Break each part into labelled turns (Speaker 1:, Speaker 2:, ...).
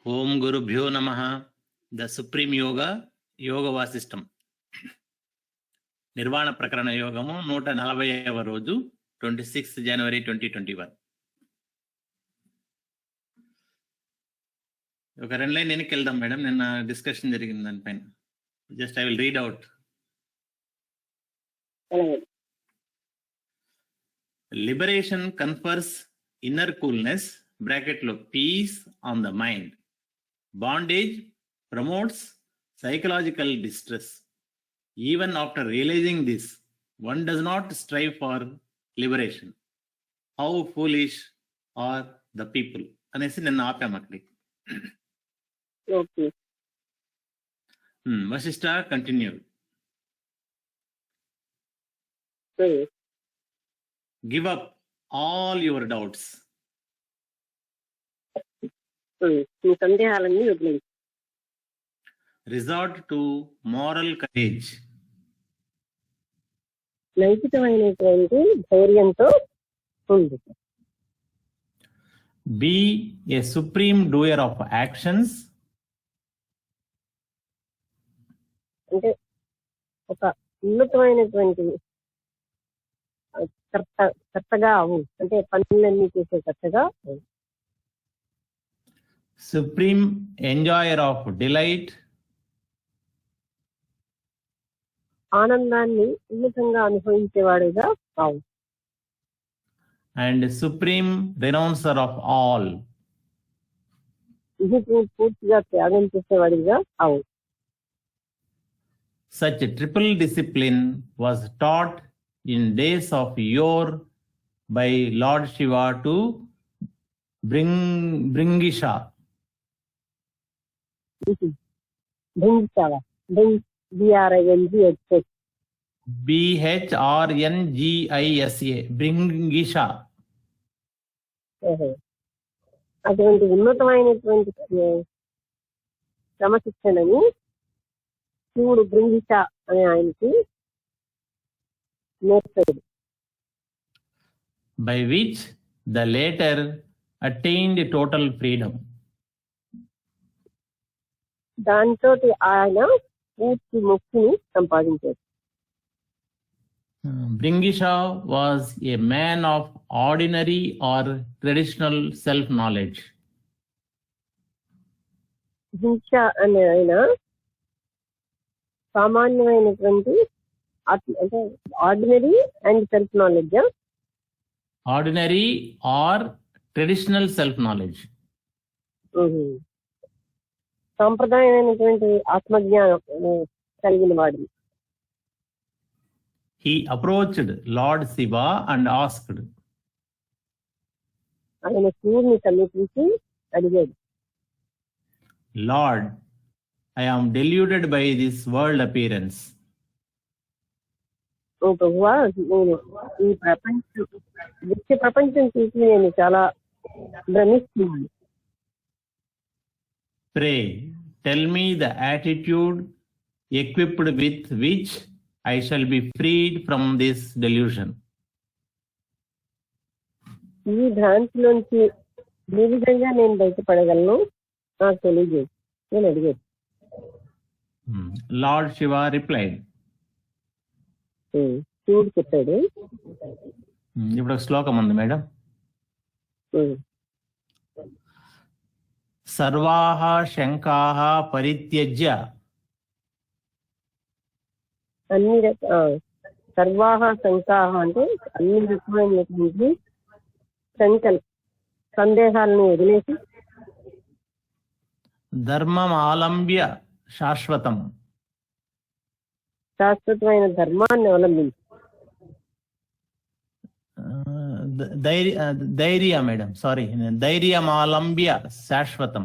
Speaker 1: ఓం గురుభ్యో నమః. The supreme yoga యోగ వాసిష్టం నిర్వాణ ప్రకరణ యోగము 140వ రోజు 26 జనవరి 2021. ఒక 2 లైన్ వెనక్కి వెళ్దాం మేడం. నిన్న డిస్కషన్ జరిగింది దానిపైన. Just I will read out. Liberation confers inner coolness బ్రాకెట్లో peace on the mind. Bondage promotes psychological distress. Even after realizing this, one does not strive for liberation. How foolish are the people? అనేసి నిన్న ఆపాం అక్కడికి.
Speaker 2: Okay.
Speaker 1: Vashishtha continue. Give up all your doubts.
Speaker 2: మీ సందేహాలన్నీ వదిలేదు.
Speaker 1: Resort to moral courage.
Speaker 2: నైతికమైనటువంటి ధైర్యంతో ఉంది.
Speaker 1: Be a supreme doer of actions.
Speaker 2: అంటే ఒక ఉన్నతమైనటువంటి కర్తగా అవు, అంటే పనులన్నీ చేసే కర్తగా అవు.
Speaker 1: Supreme enjoyer of delight.
Speaker 2: ఆనందాన్ని ఉన్నతంగా అనుభవించేవాడుగా అవు.
Speaker 1: And supreme renouncer of all.
Speaker 2: ఇది పూర్తిగా త్యాగం చేసేవాడిగా అవు.
Speaker 1: Such triple discipline was taught in days of yore by Lord Shiva to Bringisha. BHRNGISA Bringisha.
Speaker 2: అటువంటి ఉన్నతమైనటువంటి క్రమశిక్షణని శివుడు బృంగిష అనే ఆయనకి నేర్పాడు.
Speaker 1: By which the latter attained total freedom.
Speaker 2: దాంతో ఆయన పూర్తి ముక్తిని సంపాదించాడు.
Speaker 1: Bringisha was a man of ordinary or traditional self-knowledge.
Speaker 2: హింస అనే ఆయన సామాన్యమైనటువంటి అంటే ordinary and self knowledge.
Speaker 1: Ordinary or traditional self-knowledge.
Speaker 2: సాంప్రదాయమైనటువంటి ఆత్మజ్ఞానం కలిగిన వాడు.
Speaker 1: He approached Lord Shiva and asked.
Speaker 2: ఆయన శివుడిని సమీపించి అడిగాడు,
Speaker 1: Lord, I am deluded by this world appearance.
Speaker 2: ఓ ప్రభువా, నేను ఈ ప్రపంచం చూసి నేను చాలా భ్రమిస్తున్నాను.
Speaker 1: Pray, tell me the attitude equipped with which I shall be freed from this delusion.
Speaker 2: ఈ భ్రాంతిలోంచి ఏ విధంగా నేను బయటపడగలను నాకు తెలియజేసి నేను అడిగాను.
Speaker 1: Lord Shiva replied.
Speaker 2: శివుడు చెప్పాడు.
Speaker 1: ఇప్పుడు ఒక శ్లోకం ఉంది మేడం. సర్వాః శంకాః పరిత్యజ్య.
Speaker 2: అన్ని సర్వాహ శంకాహ అంటే అన్ని రకమైనటువంటి శంకలు సందేహాలను వదిలేసి
Speaker 1: ధర్మం ఆలంబ్య శాశ్వతం.
Speaker 2: శాశ్వతమైన ధర్మాన్ని అవలంబించి
Speaker 1: ధైర్య మేడం సారీ ధైర్యమాలంబ్య శాశ్వతం.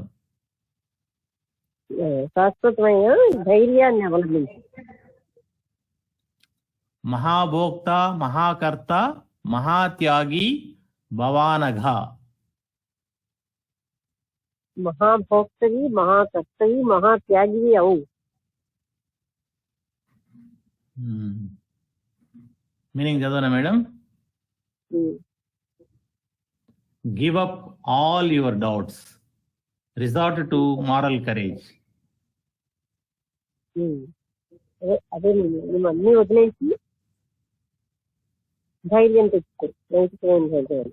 Speaker 2: శాశ్వతమైన ధైర్యాన్ని అవలంబించి
Speaker 1: మహాభోక్త మహాకర్త మహాత్యాగి భవానఘ.
Speaker 2: మహాభోక్తవి మహాకర్తవి మహాత్యాగివి అవు.
Speaker 1: మీనింగ్ చదవనా madam? Give up all your doubts. resort to moral courage.
Speaker 2: అదే మేము అన్ని వదిలేసి ధైర్యం తెచ్చుకో నైతికమైన.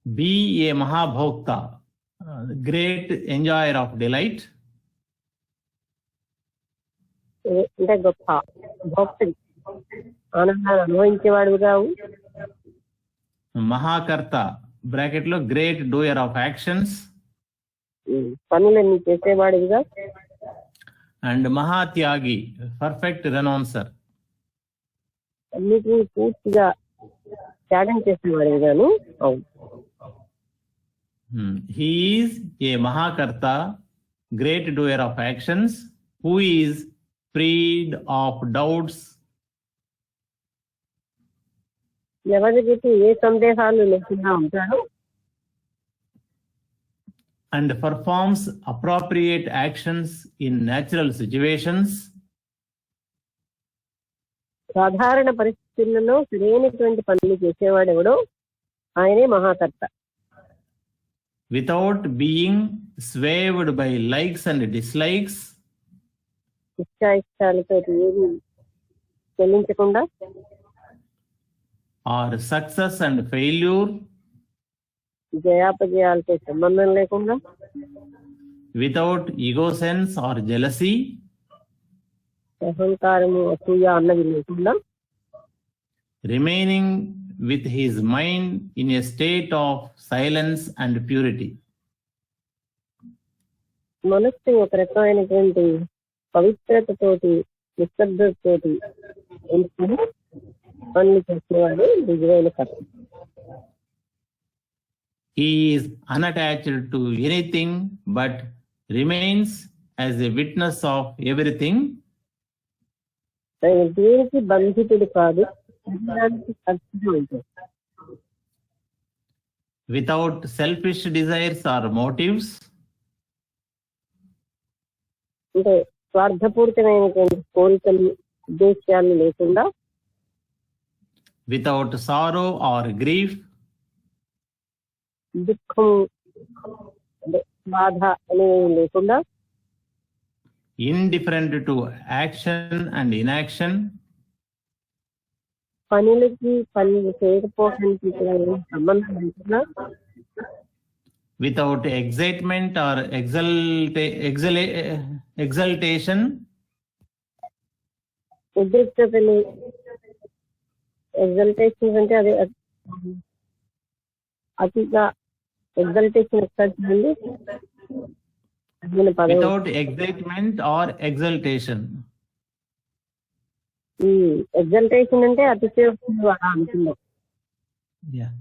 Speaker 1: Be a Mahabhokta, great enjoyer of delight.
Speaker 2: అంటే గొప్ప భక్తుడు, ఆనందాన్ని అనుభవించేవాడు కావు.
Speaker 1: Mahakarta, bracket లో great doer of actions.
Speaker 2: పనులన్నీ చేసేవాడుగా.
Speaker 1: And Mahatyagi, perfect renouncer.
Speaker 2: అన్నిటినీ పూర్తిగా త్యాగం చేసేవాడు గాను. అవును,
Speaker 1: He is a Mahakarta, great doer of actions, who is freed of doubts
Speaker 2: ఎవరికి ఏ సందేహాలు లేకుండా ఉంటాడు.
Speaker 1: and performs appropriate actions in natural situations.
Speaker 2: సాధారణ పరిస్థితులలో సరైనటువంటి పనులు చేసేవాడు ఎవడో ఆయనే మహాకర్త.
Speaker 1: Without being swayed by likes and dislikes,
Speaker 2: ఇష్టాయిష్టాలతో ఏది చెల్లించకుండా,
Speaker 1: or success and failure,
Speaker 2: జయాపజయాలతో సంబంధం లేకుండా,
Speaker 1: without ego sense or jealousy,
Speaker 2: అహంకారము అసూయ అన్నది లేకుండా,
Speaker 1: remaining with his mind in a state of silence and purity.
Speaker 2: మనస్సు ఒక రకమైనటువంటి పవిత్రతతోటి నిశ్శబ్దతోటి ఎంచుకుని పనులు చేసేవాడు నిజమైన కర్త.
Speaker 1: He is unattached to anything but remains as a witness of everything.
Speaker 2: ఆయన దేనికి బంధితుడు కాదు, ప్రతిదానికి సాక్షిగా ఉంటాడు.
Speaker 1: Without selfish desires or motives,
Speaker 2: అంటే స్వార్థపూరితమైనటువంటి కోరికలు ఉద్దేశాలు లేకుండా,
Speaker 1: without sorrow or grief,
Speaker 2: దుఃఖం అంటే బాధ అనేవి లేకుండా,
Speaker 1: indifferent to action and inaction,
Speaker 2: పనులకి పనులు చేయకపోవడానికి కూడా ఏం సంబంధం లేకుండా,
Speaker 1: without excitement or exaltation,
Speaker 2: ఉద్రిక్తతలు, ఎగ్జల్టేషన్ అంటే అదే అతిగా ఎగ్జల్టేషన్ ఎక్స్ట్రాండి పదవి.
Speaker 1: without excitement or exaltation,
Speaker 2: ఎగ్జల్టేషన్ అంటే అతిశయోక్తులు అలా అనుకున్నాం.
Speaker 1: yeah,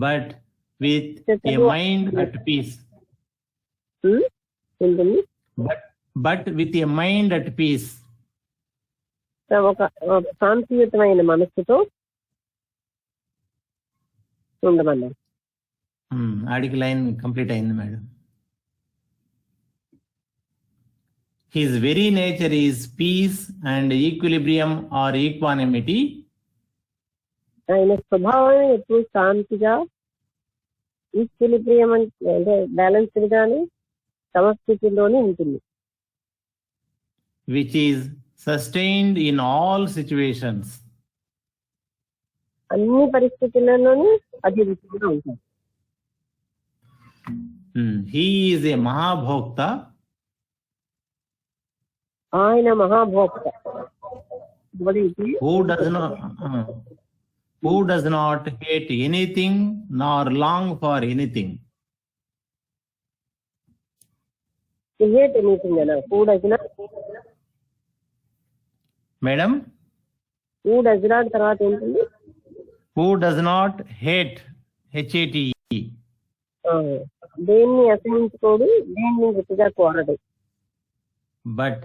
Speaker 1: but with a mind at peace,
Speaker 2: ఉంటుంది.
Speaker 1: but with a mind at peace,
Speaker 2: ఒక శాంతియుతమైన మనస్సుతో ఉండమన్నారు.
Speaker 1: ఆడికి లైన్ కంప్లీట్ అయింది madam. His very nature is peace and equilibrium or equanimity.
Speaker 2: ఆయన స్వభావం ఎప్పుడు శాంతిగా, ఈక్విలిబ్రియం అంటే బ్యాలెన్స్డ్ గాని సమస్థితిలోనే ఉంటుంది.
Speaker 1: Which is sustained in all situations.
Speaker 2: అన్ని పరిస్థితులలోనూ అభివృద్ధిగా ఉంటుంది.
Speaker 1: He is a Mahabhokta.
Speaker 2: ఆయన మహాభోక్త.
Speaker 1: Who does not hate anything nor long for anything.
Speaker 2: Create anything అన్న కూడగిన
Speaker 1: మేడం,
Speaker 2: హూ డస్ నాట్ తర్వాత ఏంటండి?
Speaker 1: who does not hate, HATE,
Speaker 2: దేన్ని అసహించుకోడు, దేన్ని గట్టిగా కోరడు,
Speaker 1: but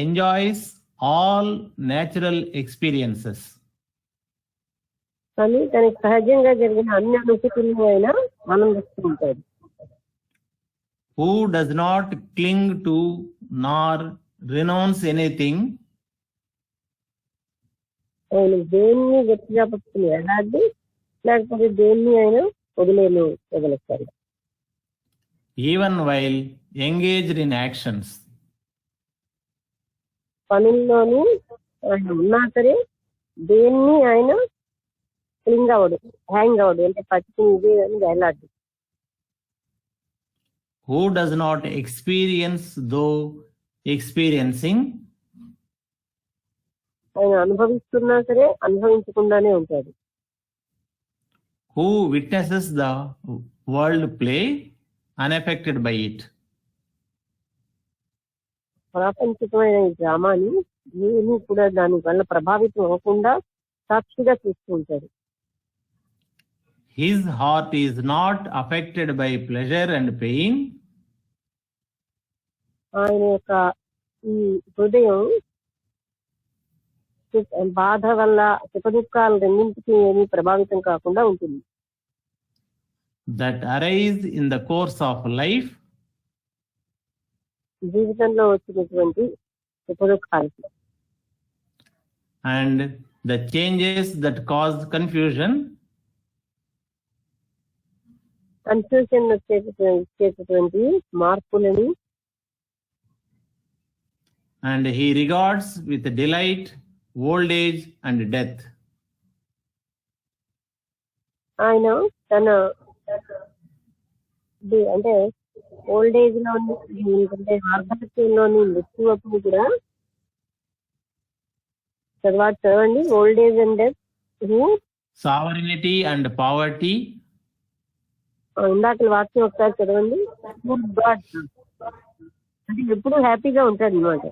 Speaker 1: enjoys all natural experiences.
Speaker 2: కానీ తనకి సహజంగా జరిగిన అన్ని అనుభూతులను అయినా ఆనందిస్తూ ఉంటాడు.
Speaker 1: Who does not cling to nor renounce anything.
Speaker 2: ఆయన దేన్ని గట్టిగా పట్టుకుని ఎలాంటి లేకపోతే దేన్ని అయినా వదిలేస్తాడు.
Speaker 1: even while engaged in actions.
Speaker 2: పనుల్లోని ఆయన ఉన్నా సరే దేన్ని ఆయన క్లింగ్ అవడు, హ్యాంగ్ అవడు, అంటే పట్టుకుని ఇదే అని వేలాడు.
Speaker 1: Who does not experience though experiencing?
Speaker 2: ఆయన అనుభవిస్తున్నా సరే అనుభవించకుండానే ఉంటాడు.
Speaker 1: Who witnesses the world play unaffected by it?
Speaker 2: ప్రాపంచికమైన ఈ డ్రామాని ఏమీ కూడా దాని వల్ల ప్రభావితం అవ్వకుండా సాక్షిగా చూస్తూ ఉంటాడు.
Speaker 1: His heart is not affected by pleasure and pain.
Speaker 2: ఆయన యొక్క ఈ హృదయం బాధ వల్ల సుఖ దుఃఖాలు రెండింటికి ఏమీ ప్రభావితం కాకుండా ఉంటుంది.
Speaker 1: That arise in the course of life
Speaker 2: జీవితంలో వచ్చినటువంటి సుఖ దుఃఖాలకి
Speaker 1: and the changes that cause confusion
Speaker 2: confusion వచ్చేటటువంటి మార్పులని
Speaker 1: and he regards with delight old age and death.
Speaker 2: ఆయన తన అంటే ఓల్డ్ ఏజ్ లోని ఎందుకంటే వార్ధక్యంలోని మృత్యు అప్పుడు కూడా చదవండి. Old age and death,
Speaker 1: sovereignty and poverty,
Speaker 2: ఇందాక వాక్యం ఒకసారి చదవండి. గాడ్ అంటే ఎప్పుడు హ్యాపీగా ఉంటాడు అనమాట.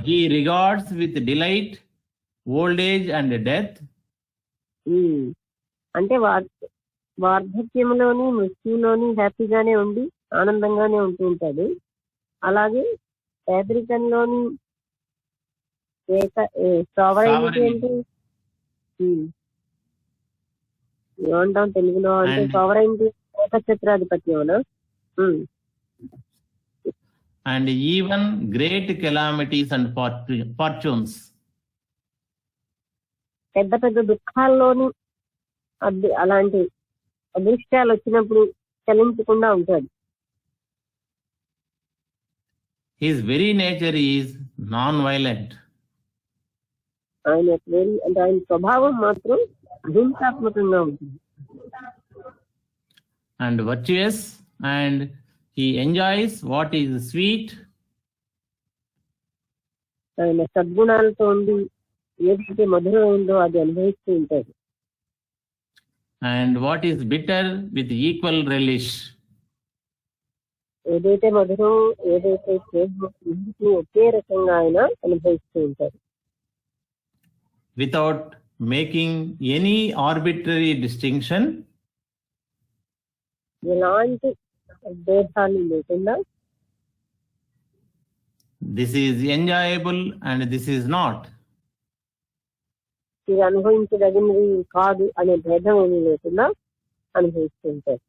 Speaker 1: he regards with delight old age and death.
Speaker 2: అంటే వార్ధక్యంలోని మృత్యులోని హ్యాపీగానే ఉండి ఆనందంగానే ఉంటూ ఉంటాడు. అలాగే పేదరికంలోని సావరైనటీ అంటే ఏమంటాం తెలుగులో అంటే సావరైనటీ ఏకఛత్రాధిపత్యం.
Speaker 1: And even great calamities and fortunes.
Speaker 2: పెద్ద పెద్ద దుఃఖాల్లోని అలాంటి అదృష్టాలు వచ్చినప్పుడు చలించకుండా ఉంటాడు.
Speaker 1: His very nature is non-violent.
Speaker 2: ఆయన అంటే ఆయన స్వభావం మాత్రం అహింసాత్మకంగా ఉంటుంది.
Speaker 1: And virtuous, and he enjoys what is sweet.
Speaker 2: ఆయన సద్గుణాలతో ఉండి ఏదైతే మధురమైందో అది అనుభవిస్తూ ఉంటాడు.
Speaker 1: And what is bitter with equal relish.
Speaker 2: ఏదైతే మధురం ఏదైతే ఒకే రకంగా ఆయన అనుభవిస్తూ ఉంటాడు.
Speaker 1: Without making any arbitrary distinction.
Speaker 2: ఎలాంటి భేదాలు లేకుండా
Speaker 1: This is enjoyable and this is not.
Speaker 2: ఇది అనుభవించదగినది కాదు అనే భేదం ఏమీ లేకుండా అనుభవిస్తూ ఉంటారు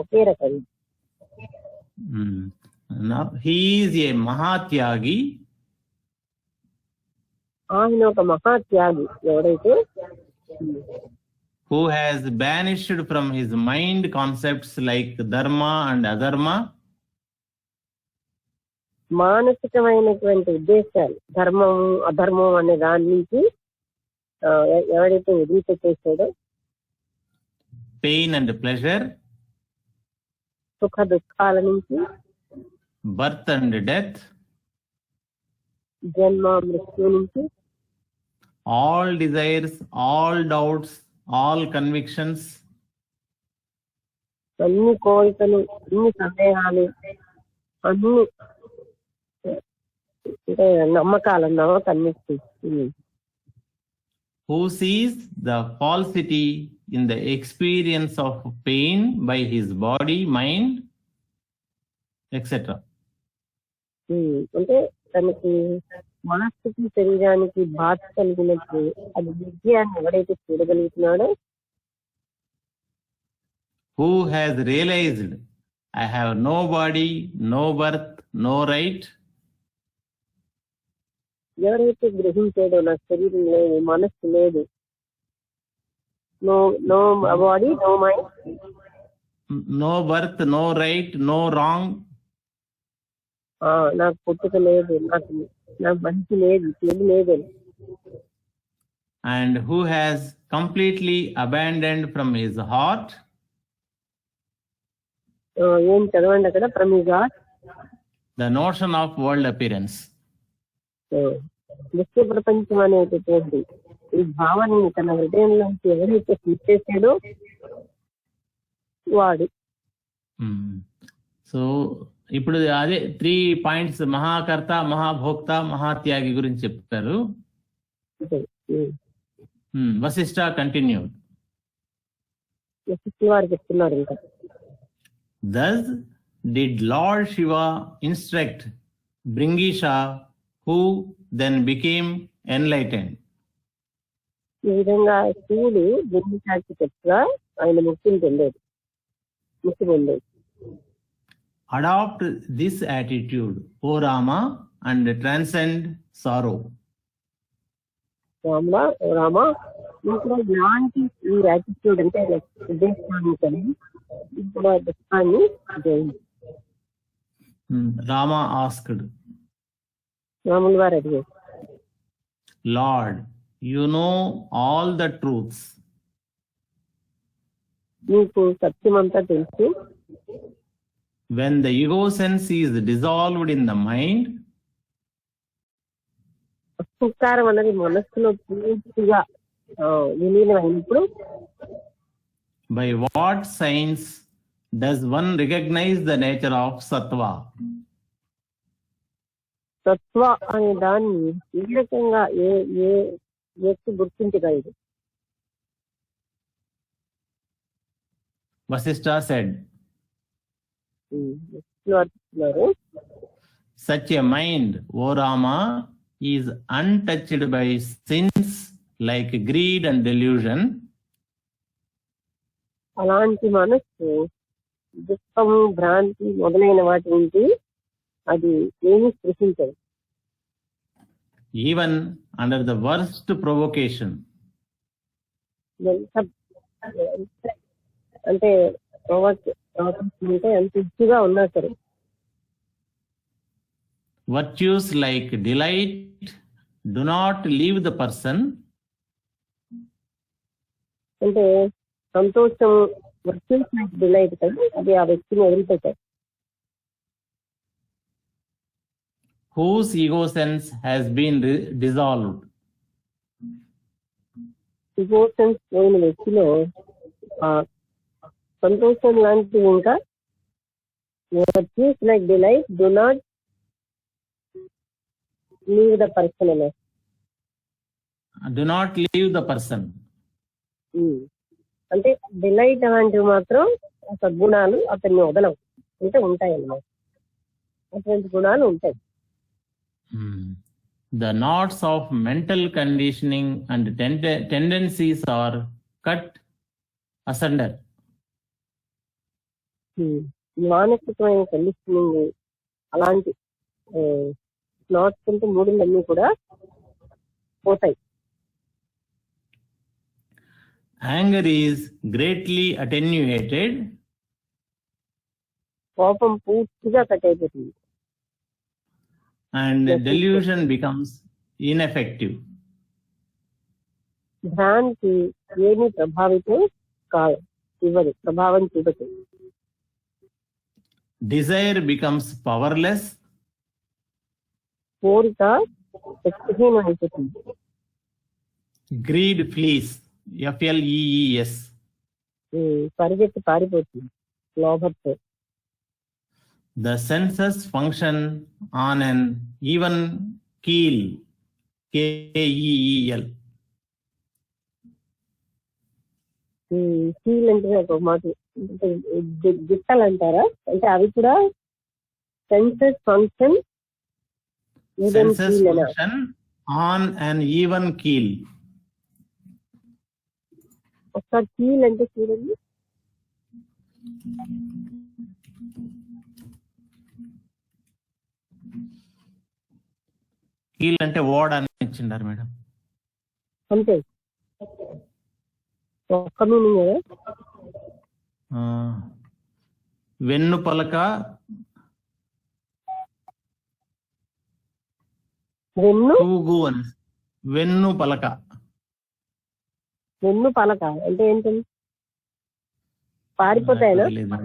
Speaker 2: ఒకే రకంగా.
Speaker 1: Now he is a Mahatyagi.
Speaker 2: ఆయన ఒక మహాత్యాగి ఎవరైతే
Speaker 1: who has banished from his mind concepts like dharma and adharma.
Speaker 2: మానసికమైనటువంటి ఉద్దేశాలు ధర్మం అధర్మం అనే దాని నుంచి ఎవరైతే వదిలిపెట్టేశాడో,
Speaker 1: pain and pleasure,
Speaker 2: సుఖ దుఃఖాల నుంచి,
Speaker 1: birth and death,
Speaker 2: జన్మ మృత్యు నుంచి,
Speaker 1: all desires, all doubts, all convictions,
Speaker 2: అన్ని కోరికలు, అన్ని సందేహాలు, అన్ని నమ్మకాలన్నావో conviction.
Speaker 1: who sees the falsity in the experience of pain by his body, mind, etc.
Speaker 2: అంటే తనకి మనస్సుకి శరీరానికి బాధ కలిగినట్టు అది విద్యాన్ని ఎవరైతే చూడగలుగుతున్నాడో,
Speaker 1: who has realized I have no body, no birth, no right,
Speaker 2: ఎవరైతే గ్రహించాడో నాకు శరీరం లేదు మనస్సు లేదు, no body, no mind.
Speaker 1: No birth, no right, no wrong.
Speaker 2: నాకు పుట్టుక లేదు, నాకు మంచి లేదు, చెడు లేదు.
Speaker 1: And who has completely abandoned from his heart
Speaker 2: ఏం చదవండి అక్కడ, from his heart
Speaker 1: the notion of world appearance.
Speaker 2: దృశ్య ప్రపంచం అనేటటువంటి ఈ భావనని తన హృదయంలోంచి ఎవరైతే తీసేసాడో వాడు.
Speaker 1: సో ఇప్పుడు అదే 3 పాయింట్స్, మహాకర్త, మహాభోక్త, మహాత్యాగి గురించి చెప్పారు. వశిష్ఠ కంటిన్యూడ్.
Speaker 2: వారు చెప్తున్నారు ఇంకా,
Speaker 1: Thus did Lord Shiva instruct Bringisha, who then became enlightened.
Speaker 2: ఈ విధంగా శివుడు బ్రింగిషాకి చెప్పగా ఆయన ముక్తి పొందేది.
Speaker 1: Adopt this attitude, O Rama, and transcend sorrow.
Speaker 2: Rama ఇప్పుడు ఇలాంటి ఈ యాటిట్యూడ్ అంటే ఉద్దేశాన్ని కలిగి ఇప్పుడు ఆ దుఃఖాన్ని జయించు.
Speaker 1: Rama asked,
Speaker 2: రాముల వారు అడిగారు,
Speaker 1: Lord, you know all the truths.
Speaker 2: నీకు సత్యమంతా తెలుసు.
Speaker 1: When the ego sense is dissolved in the mind,
Speaker 2: అహంకారం అనేది మనస్సులో పూర్తిగా విలీనమైనప్పుడు,
Speaker 1: by what signs does one recognize the nature of sattva?
Speaker 2: తత్వ అనే దాన్ని ఏ రకంగా ఏ ఏ వ్యక్తి గుర్తించగలదు?
Speaker 1: Vasishtha said, such a mind, O Rama, is untouched by sins like greed and delusion.
Speaker 2: అలాంటి మనస్సు దుఃఖము, భ్రాంతి మొదలైన వాటి నుంచి అది ఏమీ స్పృశించదు.
Speaker 1: Even under the worst provocation.
Speaker 2: అంటే అంటే అంత ఇచ్చిగా ఉన్నా సరే.
Speaker 1: Virtues like delight do not leave the person.
Speaker 2: అంటే సంతోషం, వర్చ్యూస్ లైక్ డిలైట్ కదా, అది ఆ వ్యక్తిని వదిలిపెట్టారు.
Speaker 1: Whose ego sense has been dissolved.
Speaker 2: Ego sense పోయిన వ్యక్తిలో సంతోషం లాంటివి ఇంకా virtues like delight do not leave the person అనే.
Speaker 1: Do not leave the person.
Speaker 2: అంటే డిలైట్ అలాంటివి మాత్రం సద్గుణాలు అతన్ని వదలవు, అంటే ఉంటాయి అన్నమాట. అటువంటి గుణాలు ఉంటాయి.
Speaker 1: The knots of mental conditioning and tendencies are cut asunder.
Speaker 2: మానసికమైన కండిషనింగ్ అలాంటి నాట్స్ అంటే మూడులన్నీ కూడా పోతాయి.
Speaker 1: Anger is greatly attenuated.
Speaker 2: కోపం పూర్తిగా కట్ అయిపోతుంది.
Speaker 1: And delusion becomes ineffective.
Speaker 2: భ్రాంతి ఏమీ ప్రభావితం కాదు, ఇవ్వదు, ప్రభావం చూపదు.
Speaker 1: Desire becomes powerless.
Speaker 2: కోరిక శక్తిహీనం అయిపోతుంది.
Speaker 1: Greed flees. FLEES.
Speaker 2: పరిగెత్తి పారిపోతుంది లోభంతో.
Speaker 1: The senses function on an even keel. KEEL.
Speaker 2: కీల్ అంటే ఒక మాట గిట్టలు అంటారా, అంటే అవి కూడా senses function
Speaker 1: Senses function on an even keel.
Speaker 2: ఒకసారి కీల్ అంటే చూడండి.
Speaker 1: కీల్ అంటే ఓడ అని ఇచ్చిండారు మేడం.
Speaker 2: అంతే. ఒక్క మీనింగ్
Speaker 1: వెన్ను పలక,
Speaker 2: వెన్ను
Speaker 1: తూగు అని. వెన్ను పలక,
Speaker 2: వెన్ను పలక అంటే ఏంటి? పారిపోతాయినా?
Speaker 1: తెలీదు.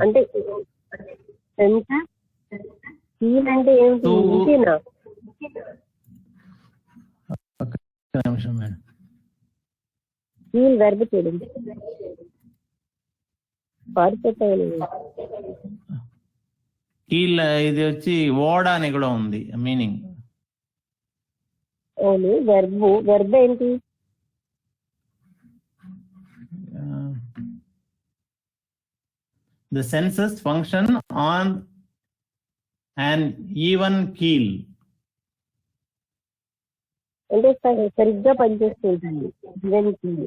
Speaker 2: అంటే ఎంత కీల్ అంటే ఏమిటి?
Speaker 1: తూగు.
Speaker 2: ఇంకేనా?
Speaker 1: ఒక్క నిమిషం మేడం.
Speaker 2: కీల్ వెర్బ్ చూడండి. పారిపోతాయని
Speaker 1: కీళ్ళ ఇది వచ్చి ఓడ అని కూడా ఉంది మీనింగ్.
Speaker 2: అవును, వెర్బ్ ఏంటి?
Speaker 1: The senses function on an even keel.
Speaker 2: అంటే సరిగ్గా పనిచేస్తూ ఉంటుంది. ఈవెన్ కీల్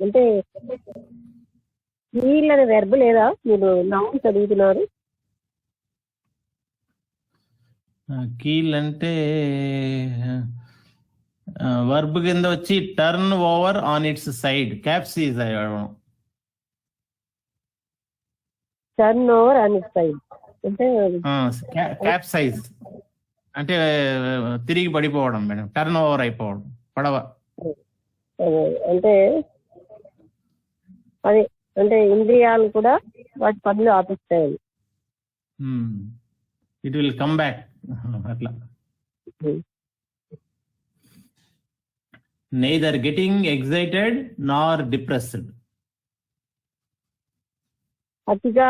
Speaker 2: అంటే కీల్ అనే వెర్బ్ లేదా? మీరు నౌన్ చదువుతున్నారు.
Speaker 1: కీల్ అంటే వర్బ్ కింద వచ్చి turn over on its side, capsize అవ్వడం.
Speaker 2: టర్న్ ఓవర్ అని సైడ్ అంటే
Speaker 1: క్యాప్సైజ్ అంటే తిరిగి పడిపోవడం మేడం, టర్న్ ఓవర్ అయిపోవడం పడవ.
Speaker 2: అంటే అదే అంటే ఇంద్రియాలు కూడా వాటి పనులు ఆపిస్తాయి.
Speaker 1: ఇట్ విల్ కమ్ బ్యాక్ అట్లా. Neither getting excited nor depressed.
Speaker 2: అతిగా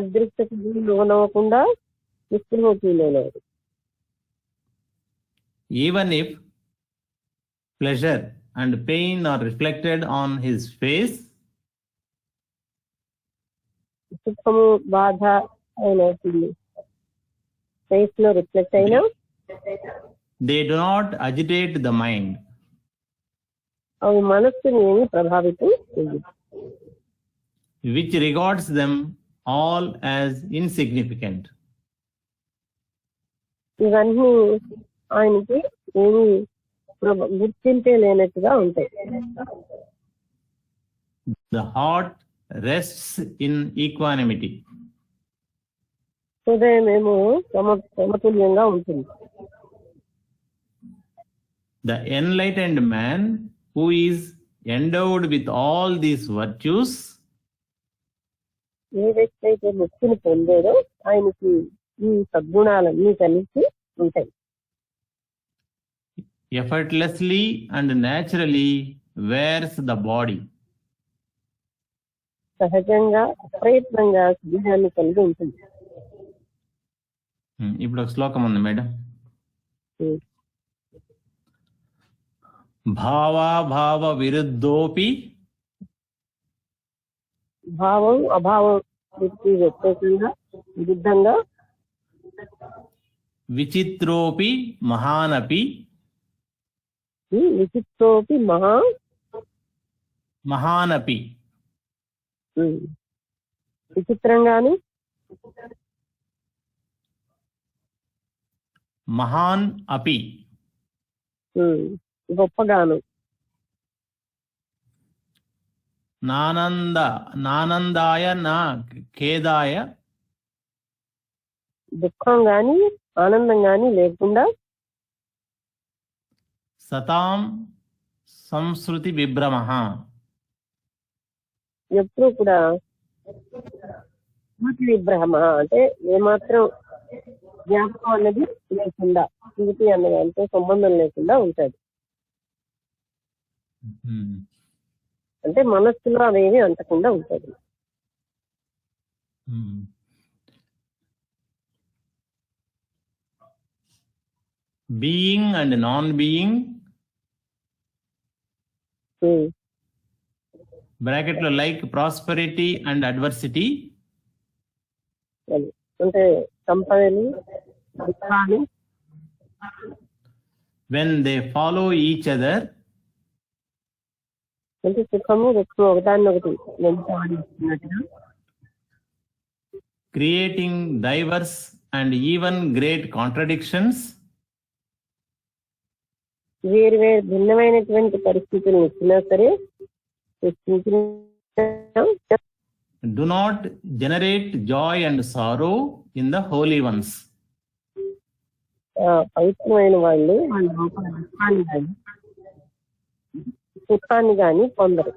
Speaker 2: ఉద్రిక్తతకు లోనవ్వకుండా నిస్పృహకి లోనవ్వదు.
Speaker 1: Even if pleasure and pain are reflected on his face,
Speaker 2: సుఖము బాధ అయిన ఫేస్ లో రిఫ్లెక్ట్ అయినా
Speaker 1: they do not agitate the mind,
Speaker 2: అవి మనస్సుని ఏమి ప్రభావితం చేయదు.
Speaker 1: which regards them all as insignificant.
Speaker 2: ఇవన్నీ ఆయనకి ఏమి గుర్తింపే లేనట్టుగా ఉంటాయి.
Speaker 1: The heart rests in equanimity.
Speaker 2: హృదయం ఏమో సమతుల్యంగా ఉంటుంది.
Speaker 1: The enlightened man who is endowed with all these virtues
Speaker 2: ఏ వ్యక్తి అయితే ముక్తిని పొందేదో ఆయనకి ఈ సద్గుణాలన్నీ కలిసి ఉంటాయి.
Speaker 1: effortlessly and naturally wears the body.
Speaker 2: సహజంగా ప్రయత్నంగా శరీరాన్ని కలిగి ఉంటుంది.
Speaker 1: ఇప్పుడు ఒక శ్లోకం ఉంది మేడం. భావాభావ విరుద్ధోపి,
Speaker 2: భావం అభావం వ్యతిరేకంగా విరుద్ధంగా,
Speaker 1: విచిత్రోపి మహానపి,
Speaker 2: విచిత్రోపి
Speaker 1: మహానపి,
Speaker 2: విచిత్రంగాను
Speaker 1: మహాన్ అపి,
Speaker 2: గొప్పగాను,
Speaker 1: నానందాయ నా ఖేదాయ,
Speaker 2: దుఃఖం గాని ఆనందం గాని లేకుండా,
Speaker 1: సతాం సంస్కృతి విభ్రమః,
Speaker 2: ఎప్పుడు కూడా స్మృతి విభ్రమ అంటే ఏమాత్రం జ్ఞాపకం అన్నది లేకుండా, స్మృతి అన్నది అంటే సంబంధం లేకుండా ఉంటుంది. అంటే మనస్సులో అవేవి అంటకుండా ఉంటుంది.
Speaker 1: Being and non being, bracket లో లైక్ ప్రాస్పెరిటీ అండ్ అడ్వర్సిటీ,
Speaker 2: అంటే సంపదలు దుఃఖాలు
Speaker 1: when they follow each other,
Speaker 2: అంటే సుఖము దుఃఖము ఒకదాన్ని ఒకటి వెంటాడిస్తున్నట్టుగా,
Speaker 1: creating diverse and even great contradictions,
Speaker 2: వేరు వేరు భిన్నమైనటువంటి పరిస్థితులను ఇచ్చినా సరే సృష్టించిన
Speaker 1: do not generate joy and sorrow in the holy ones.
Speaker 2: పవిత్రమైన వాళ్ళు వాళ్ళ లోపల దుఃఖాన్ని కానీ సుఖాన్ని కానీ పొందరు.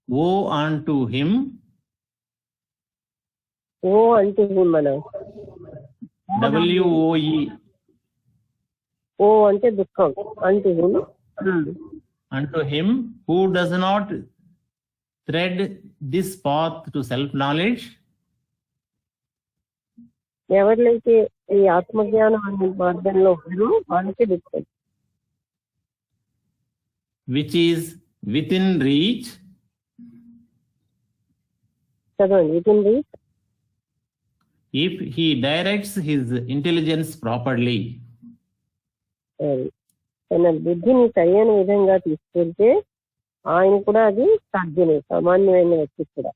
Speaker 1: Woe unto him
Speaker 2: ఓ అంటే మన
Speaker 1: WOE
Speaker 2: ఓ అంటే దుఃఖం అంటే
Speaker 1: unto him who does not thread this path to self knowledge,
Speaker 2: ఎవరినైతే ఈ ఆత్మజ్ఞానం అనే మార్గంలో ఉన్నారో వాళ్ళకి దుఃఖం.
Speaker 1: which is within reach,
Speaker 2: చదవండి ఇటుంది.
Speaker 1: if he directs his intelligence properly.
Speaker 2: తన బుద్ధిని సరైన విధంగా తీసుకెళ్తే ఆయన కూడా అది సాధ్యమే, సామాన్యమైన వ్యక్తి కూడా.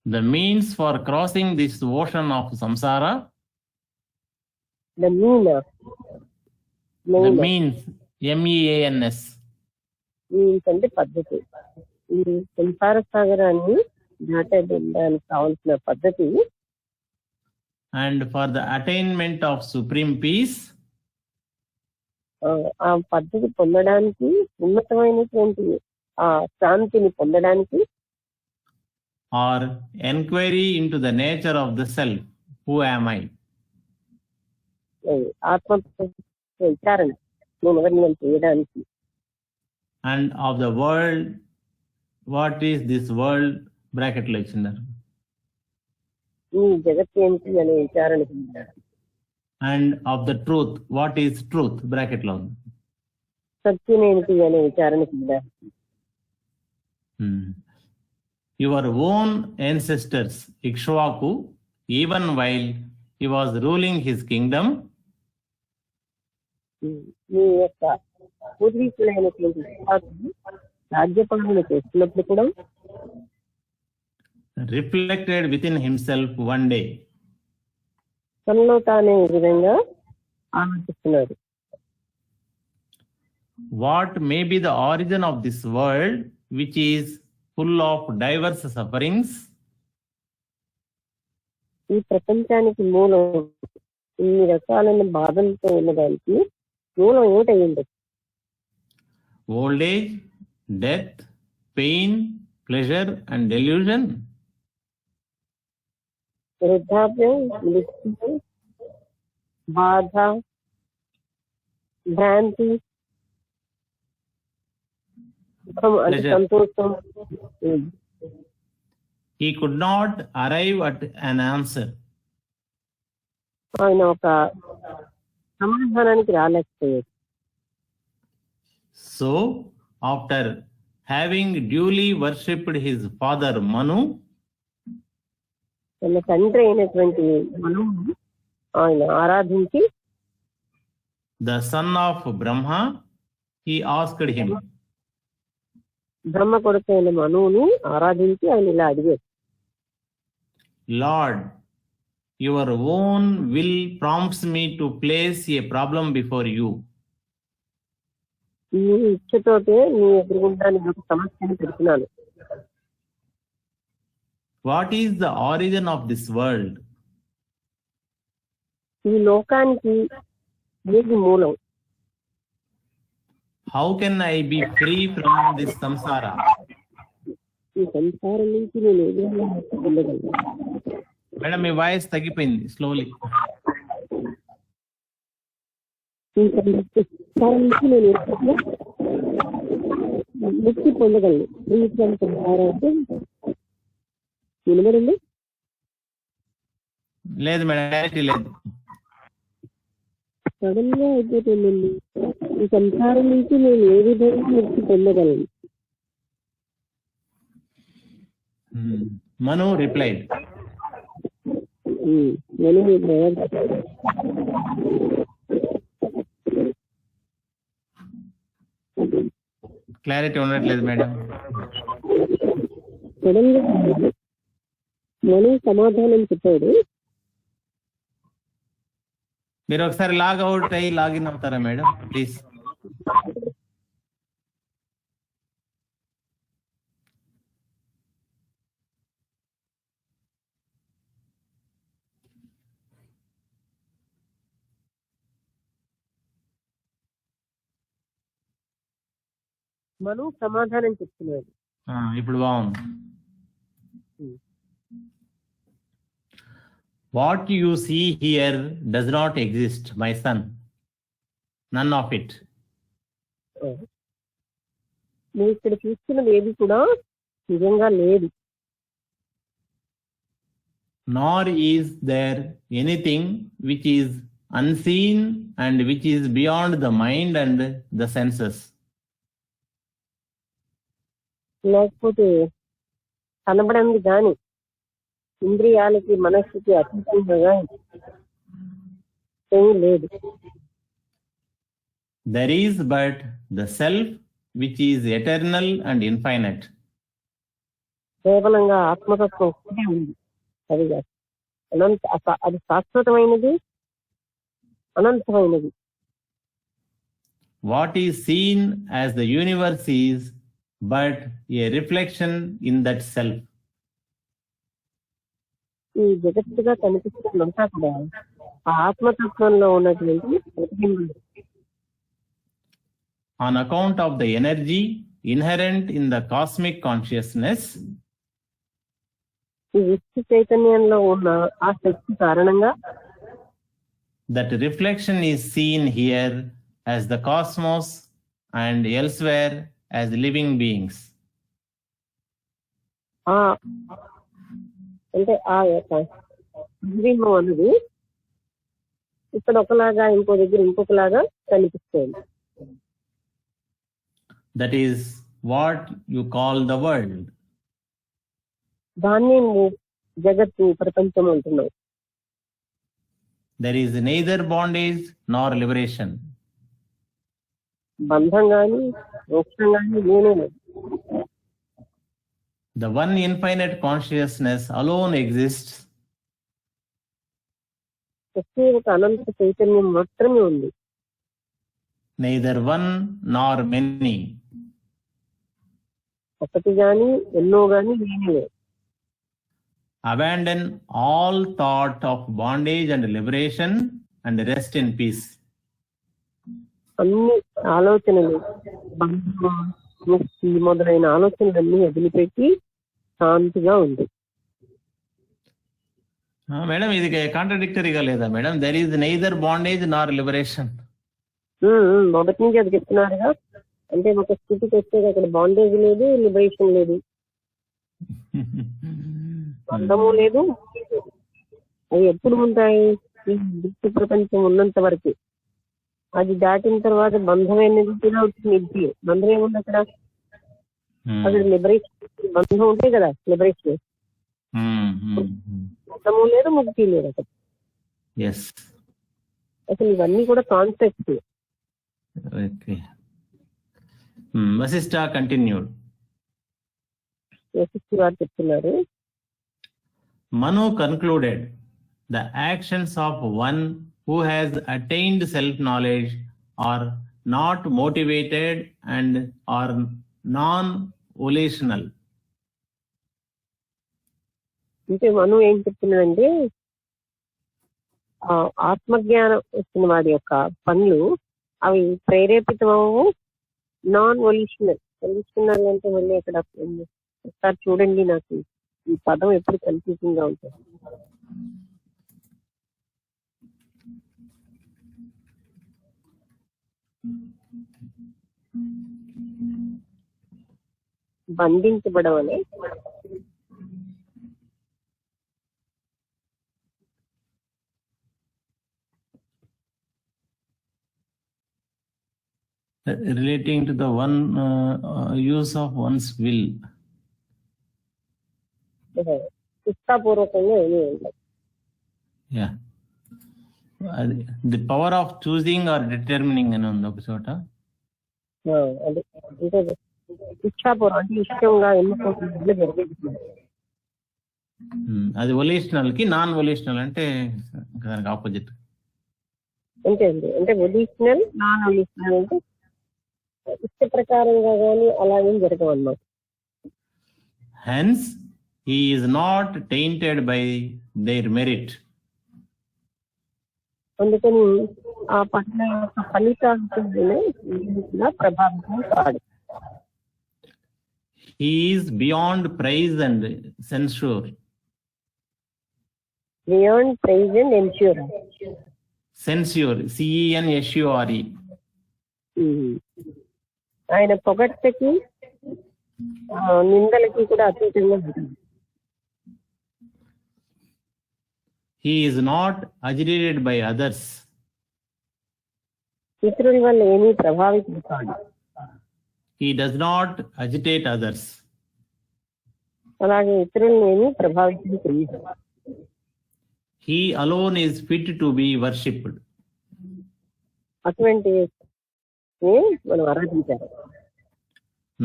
Speaker 1: The means for crossing this ocean of samsara,
Speaker 2: The
Speaker 1: means MEANS,
Speaker 2: means అంటే పద్ధతి. ఈ సంసార సాగరాన్ని దాటడానికి కావాల్సిన పద్ధతి,
Speaker 1: and for the attainment of supreme peace,
Speaker 2: ఆ పద్ధతి పొందడానికి, ఉన్నతమైనటువంటి ఆ శాంతిని పొందడానికి,
Speaker 1: or enquiry into the nature of the self, who am I,
Speaker 2: ఆత్మ విచారణ, నేను ఎవరిని అని చేయడానికి,
Speaker 1: and of the world, what is this world, bracket లో ఇచ్చినారు,
Speaker 2: ఈ జగత్ ఏంటి అనే విచారణ పొందడానికి,
Speaker 1: and of the truth, what is truth, bracket లో ఉంది.
Speaker 2: సత్యం ఏంటి అనే విచారణ పొందడానికి.
Speaker 1: Your own ancestors, Ikshvaku, even while he was ruling his kingdom,
Speaker 2: మీ యొక్క పూర్వీకులైనటువంటి రాజ్యపాలన చేస్తున్నప్పుడు కూడా
Speaker 1: reflected within himself one day,
Speaker 2: తనలో తానే ఈ విధంగా ఆలోచిస్తున్నారు.
Speaker 1: what may be the origin of this world, which is full of diverse sufferings,
Speaker 2: ఈ ప్రపంచానికి మూలం ఇన్ని రకాలైన బాధలతో ఉన్నదానికి మూలం ఏమిటయ్యింది?
Speaker 1: old age, death, pain, pleasure and delusion,
Speaker 2: వృద్ధాప్యం, మృత్యు, బాధ, భ్రాంతి, సుఖం అంటే
Speaker 1: Pleasure.
Speaker 2: సంతోషం.
Speaker 1: he could not arrive at an answer.
Speaker 2: ఆయన ఒక సమాధానానికి రాలేకపోయాడు.
Speaker 1: So, after having duly worshipped his father Manu,
Speaker 2: తన తండ్రి అయినటువంటి మనువును ఆయన ఆరాధించి,
Speaker 1: the son of Brahma, he asked him,
Speaker 2: బ్రహ్మ కొడుకైన మనువుని ఆరాధించి ఆయన ఇలా అడిగాడు,
Speaker 1: Lord, your own will prompts me to place a problem before you.
Speaker 2: ఈ ఇచ్చతోటే నీ ఎదురుగుండానికి ఒక సమస్యను పెడుతున్నాను.
Speaker 1: What is the origin of this world?
Speaker 2: ఈ లోకానికి ఏది మూలం?
Speaker 1: How can I be free from this samsara?
Speaker 2: ఈ సంసారం నుంచి నేను ఏ విధంగా ముక్తి పొందగలను?
Speaker 1: మేడం మీ వాయిస్ తగ్గిపోయింది స్లోలీ.
Speaker 2: ఈ సంసారం నుంచి నేను ఏ విధంగా ముక్తి పొందగలను? ఫ్రీ ఫ్రమ్ సంసారం అంటే వినబడింది?
Speaker 1: లేదు మేడం, క్లారిటీ లేదు.
Speaker 2: సడన్ గా అయిపోతుందండి. ఈ సంసారం నుంచి నేను ఏ విధంగా ముక్తి పొందగలను?
Speaker 1: Manu replied,
Speaker 2: నేను
Speaker 1: క్లారిటీ ఉండట్లేదు మేడం.
Speaker 2: సడన్ గా మను సమాధానం చెప్పాడు.
Speaker 1: మీరు ఒకసారి లాగ్ అవుట్ అయ్యి లాగిన్ అవుతారా మేడం ప్లీజ్?
Speaker 2: మను సమాధానం చెప్తున్నాడు.
Speaker 1: ఇప్పుడు బాగుంది. What you see here does not exist my son, none of it.
Speaker 2: నువ్వు ఇక్కడ చూస్తున్నది ఏది కూడా నిజంగా లేదు.
Speaker 1: Nor is there anything which is unseen and which is beyond the mind and the senses.
Speaker 2: లేకపోతే కనబడింది కానీ ఇంద్రియాలకి మనస్సుకి అతీతంగా ఏమీ లేదు.
Speaker 1: There is but the self which is eternal and infinite.
Speaker 2: కేవలంగా ఆత్మతత్వం ఒక్కటే ఉంది. అది అది శాశ్వతమైనది, అనంతమైనది.
Speaker 1: What is seen as the universe is but a reflection in that self.
Speaker 2: ఈ జగత్తుగా కనిపిస్తున్నంతా కూడా ఆ ఆత్మతత్వంలో ఉన్నటువంటి ప్రతిబింబం.
Speaker 1: On account of the energy inherent in the cosmic consciousness,
Speaker 2: ఈ విశ్వ చైతన్యంలో ఉన్న ఆ శక్తి కారణంగా
Speaker 1: that reflection is seen here as the cosmos and elsewhere as living beings.
Speaker 2: అంటే ఆ యొక్క ప్రతిబింబం అనేది ఇక్కడ ఒకలాగా ఇంకో దగ్గర ఇంకొకలాగా కనిపిస్తుంది.
Speaker 1: That is what you call the world.
Speaker 2: దాన్ని జగత్తు, ప్రపంచం అంటున్నావు.
Speaker 1: There is neither bondage nor liberation.
Speaker 2: బంధం గాని మోక్షం గాని లేనే లేదు.
Speaker 1: The one infinite consciousness alone exists.
Speaker 2: ఒకే ఒక అనంత చైతన్యం మాత్రమే ఉంది.
Speaker 1: Neither one nor many.
Speaker 2: ఒకటి గాని ఎన్నో గాని లేనే లేదు.
Speaker 1: Abandon all thought of bondage and liberation and rest in peace.
Speaker 2: అన్ని ఆలోచనలు, బంధం, ముక్తి మొదలైన ఆలోచనలన్నీ వదిలిపెట్టి శాంతిగా ఉంది.
Speaker 1: మేడం ఇది కాంట్రడిక్టరీగా లేదా madam? There is neither bondage Nar liberation.
Speaker 2: మొదటి నుంచి అది చెప్తున్నారుగా. అంటే ఒక స్థితికి వస్తే అక్కడ బాండేజ్ లేదు, లిబరేషన్ లేదు, బంధము లేదు. అవి ఎప్పుడు ఉంటాయి? ఈ దృష్టి ప్రపంచం ఉన్నంత వరకు. అది దాటిన తర్వాత బంధం అనేది కూడా వచ్చింది. బంధం ఏముంది అక్కడ? అక్కడ లిబరేషన్, బంధం ఉంటే కదా లిబరేషన్. బంధము లేదు, ముక్తి లేదు అక్కడ. అసలు ఇవన్నీ కూడా కాన్సెప్ట్.
Speaker 1: వశిష్ఠ కంటిన్యూడ్.
Speaker 2: వశిష్ఠ గారు చెప్తున్నారు,
Speaker 1: Manu concluded, the actions of one who has attained self-knowledge are not motivated and are non-volitional.
Speaker 2: అంటే మను ఏం చెప్తున్నాడంటే, ఆత్మజ్ఞానం వచ్చిన వాడి యొక్క పనులు అవి ప్రేరేపితమవు, నాన్ వొల్యూషనల్. వొల్యూషనల్ అంటే మళ్ళీ అక్కడ ఒకసారి చూడండి, నాకు ఈ పదం ఎప్పుడు కన్ఫ్యూజింగ్ గా ఉంటుంది. బంధించబడవనే
Speaker 1: relating to the one use of one's will.
Speaker 2: ఇష్టాపూర్వకంగా ఏమీ ఉండదు.
Speaker 1: Yeah. The power of choosing or determining అని ఉంది ఒక చోట.
Speaker 2: అది అంటే ఇచ్చాపూర్వం అంటే ఇష్టంగా ఎన్నుకోవడం జరిగేది.
Speaker 1: అది వొలిషనల్ కి, నాన్ వొలిషనల్ అంటే దానికి ఆపోజిట్.
Speaker 2: అంతే అండి. అంటే ఒడిషనల్, నాన్ ఒడిషనల్ అంటే ఇష్ట ప్రకారంగా కానీ అలా ఏం జరగవు అన్నమాట.
Speaker 1: Hence, he is not tainted by their merit.
Speaker 2: అందుకని ఆ పట్ల యొక్క ఫలితాలతో ప్రభావితం కాదు.
Speaker 1: He is beyond praise and censure.
Speaker 2: Beyond praise and censure.
Speaker 1: Censure, CENSURE.
Speaker 2: ఆయన పొగడ్తకి నిందలకి కూడా అతీతంగా ఉంటుంది.
Speaker 1: He is not agitated by others.
Speaker 2: ఇతరుల వల్ల ఏమీ ప్రభావితం కాదు.
Speaker 1: He does not agitate others.
Speaker 2: అలాగే ఇతరులను ఏమీ ప్రభావితం చేయదు.
Speaker 1: He alone is fit to be worshipped.
Speaker 2: అటువంటి మనం ఆరాధించాలి.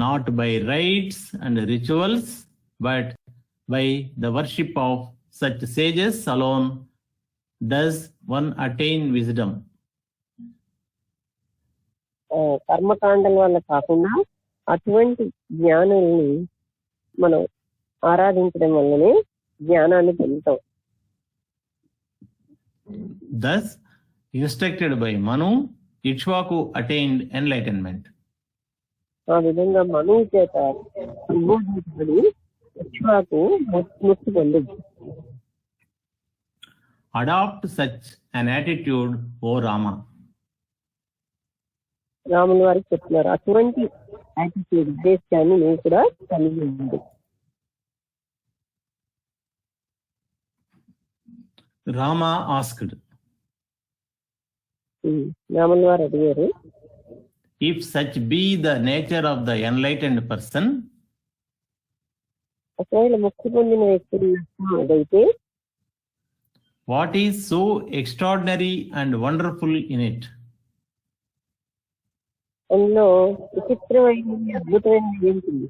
Speaker 1: Not by rites and rituals, but by the worship of such sages alone does one attain wisdom.
Speaker 2: కర్మకాండల వల్ల కాకుండా అటువంటి జ్ఞానుల్ని మనం ఆరాధించడం వల్లనే జ్ఞానాన్ని పొందుతాం.
Speaker 1: Thus, instructed by Manu, Ikshvaku attained enlightenment.
Speaker 2: ఆ విధంగా మనువు చేత సంబోధించబడి ఇక్ష్వాకు ముక్తి పొందింది.
Speaker 1: Adopt such an attitude, O Rama.
Speaker 2: రాముల వారికి చెప్తున్నారు, అటువంటి యాటిట్యూడ్ ఉద్దేశాన్ని నువ్వు కూడా కలిగి ఉంది.
Speaker 1: Rama asked,
Speaker 2: రాముల వారు అడిగారు,
Speaker 1: if such be the nature of the enlightened person,
Speaker 2: ఒకవేళ ముక్తి పొందిన వ్యక్తులు అదైతే
Speaker 1: what is so extraordinary and wonderful in it?
Speaker 2: అందులో విచిత్రమైనది, అద్భుతమైనది ఏంటిది?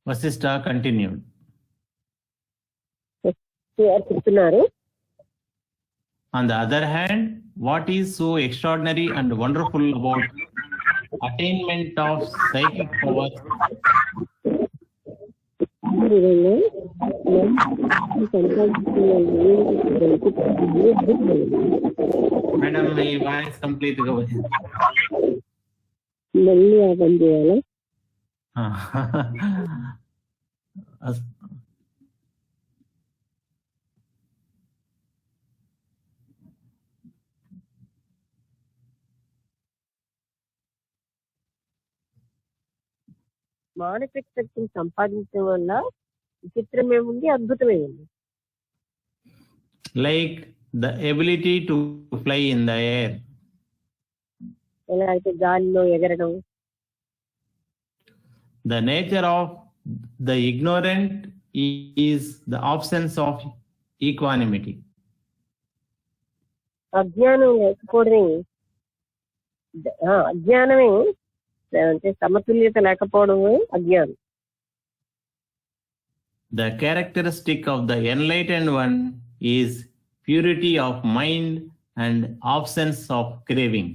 Speaker 1: Vasishtha continued.
Speaker 2: చెప్తున్నారు,
Speaker 1: On the other hand, what is so extraordinary and wonderful about attainment of psychic powers? Madam, my voice completely వచ్చింది.
Speaker 2: మళ్ళీ ఆ పని చేయాలా? మానసిక శక్తిని సంపాదించడం వల్ల విచిత్రమే ఉంది, అద్భుతమే ఉంది.
Speaker 1: Like the ability to fly in the air.
Speaker 2: ఎలా అయితే గాలిలో ఎగరడం.
Speaker 1: The nature of the ignorant is the absence of equanimity.
Speaker 2: అజ్ఞానం లేకపోవడమే, అజ్ఞానమే అంటే సమతుల్యత లేకపోవడమే అజ్ఞానం.
Speaker 1: The characteristic of the enlightened one is purity of mind and absence of craving.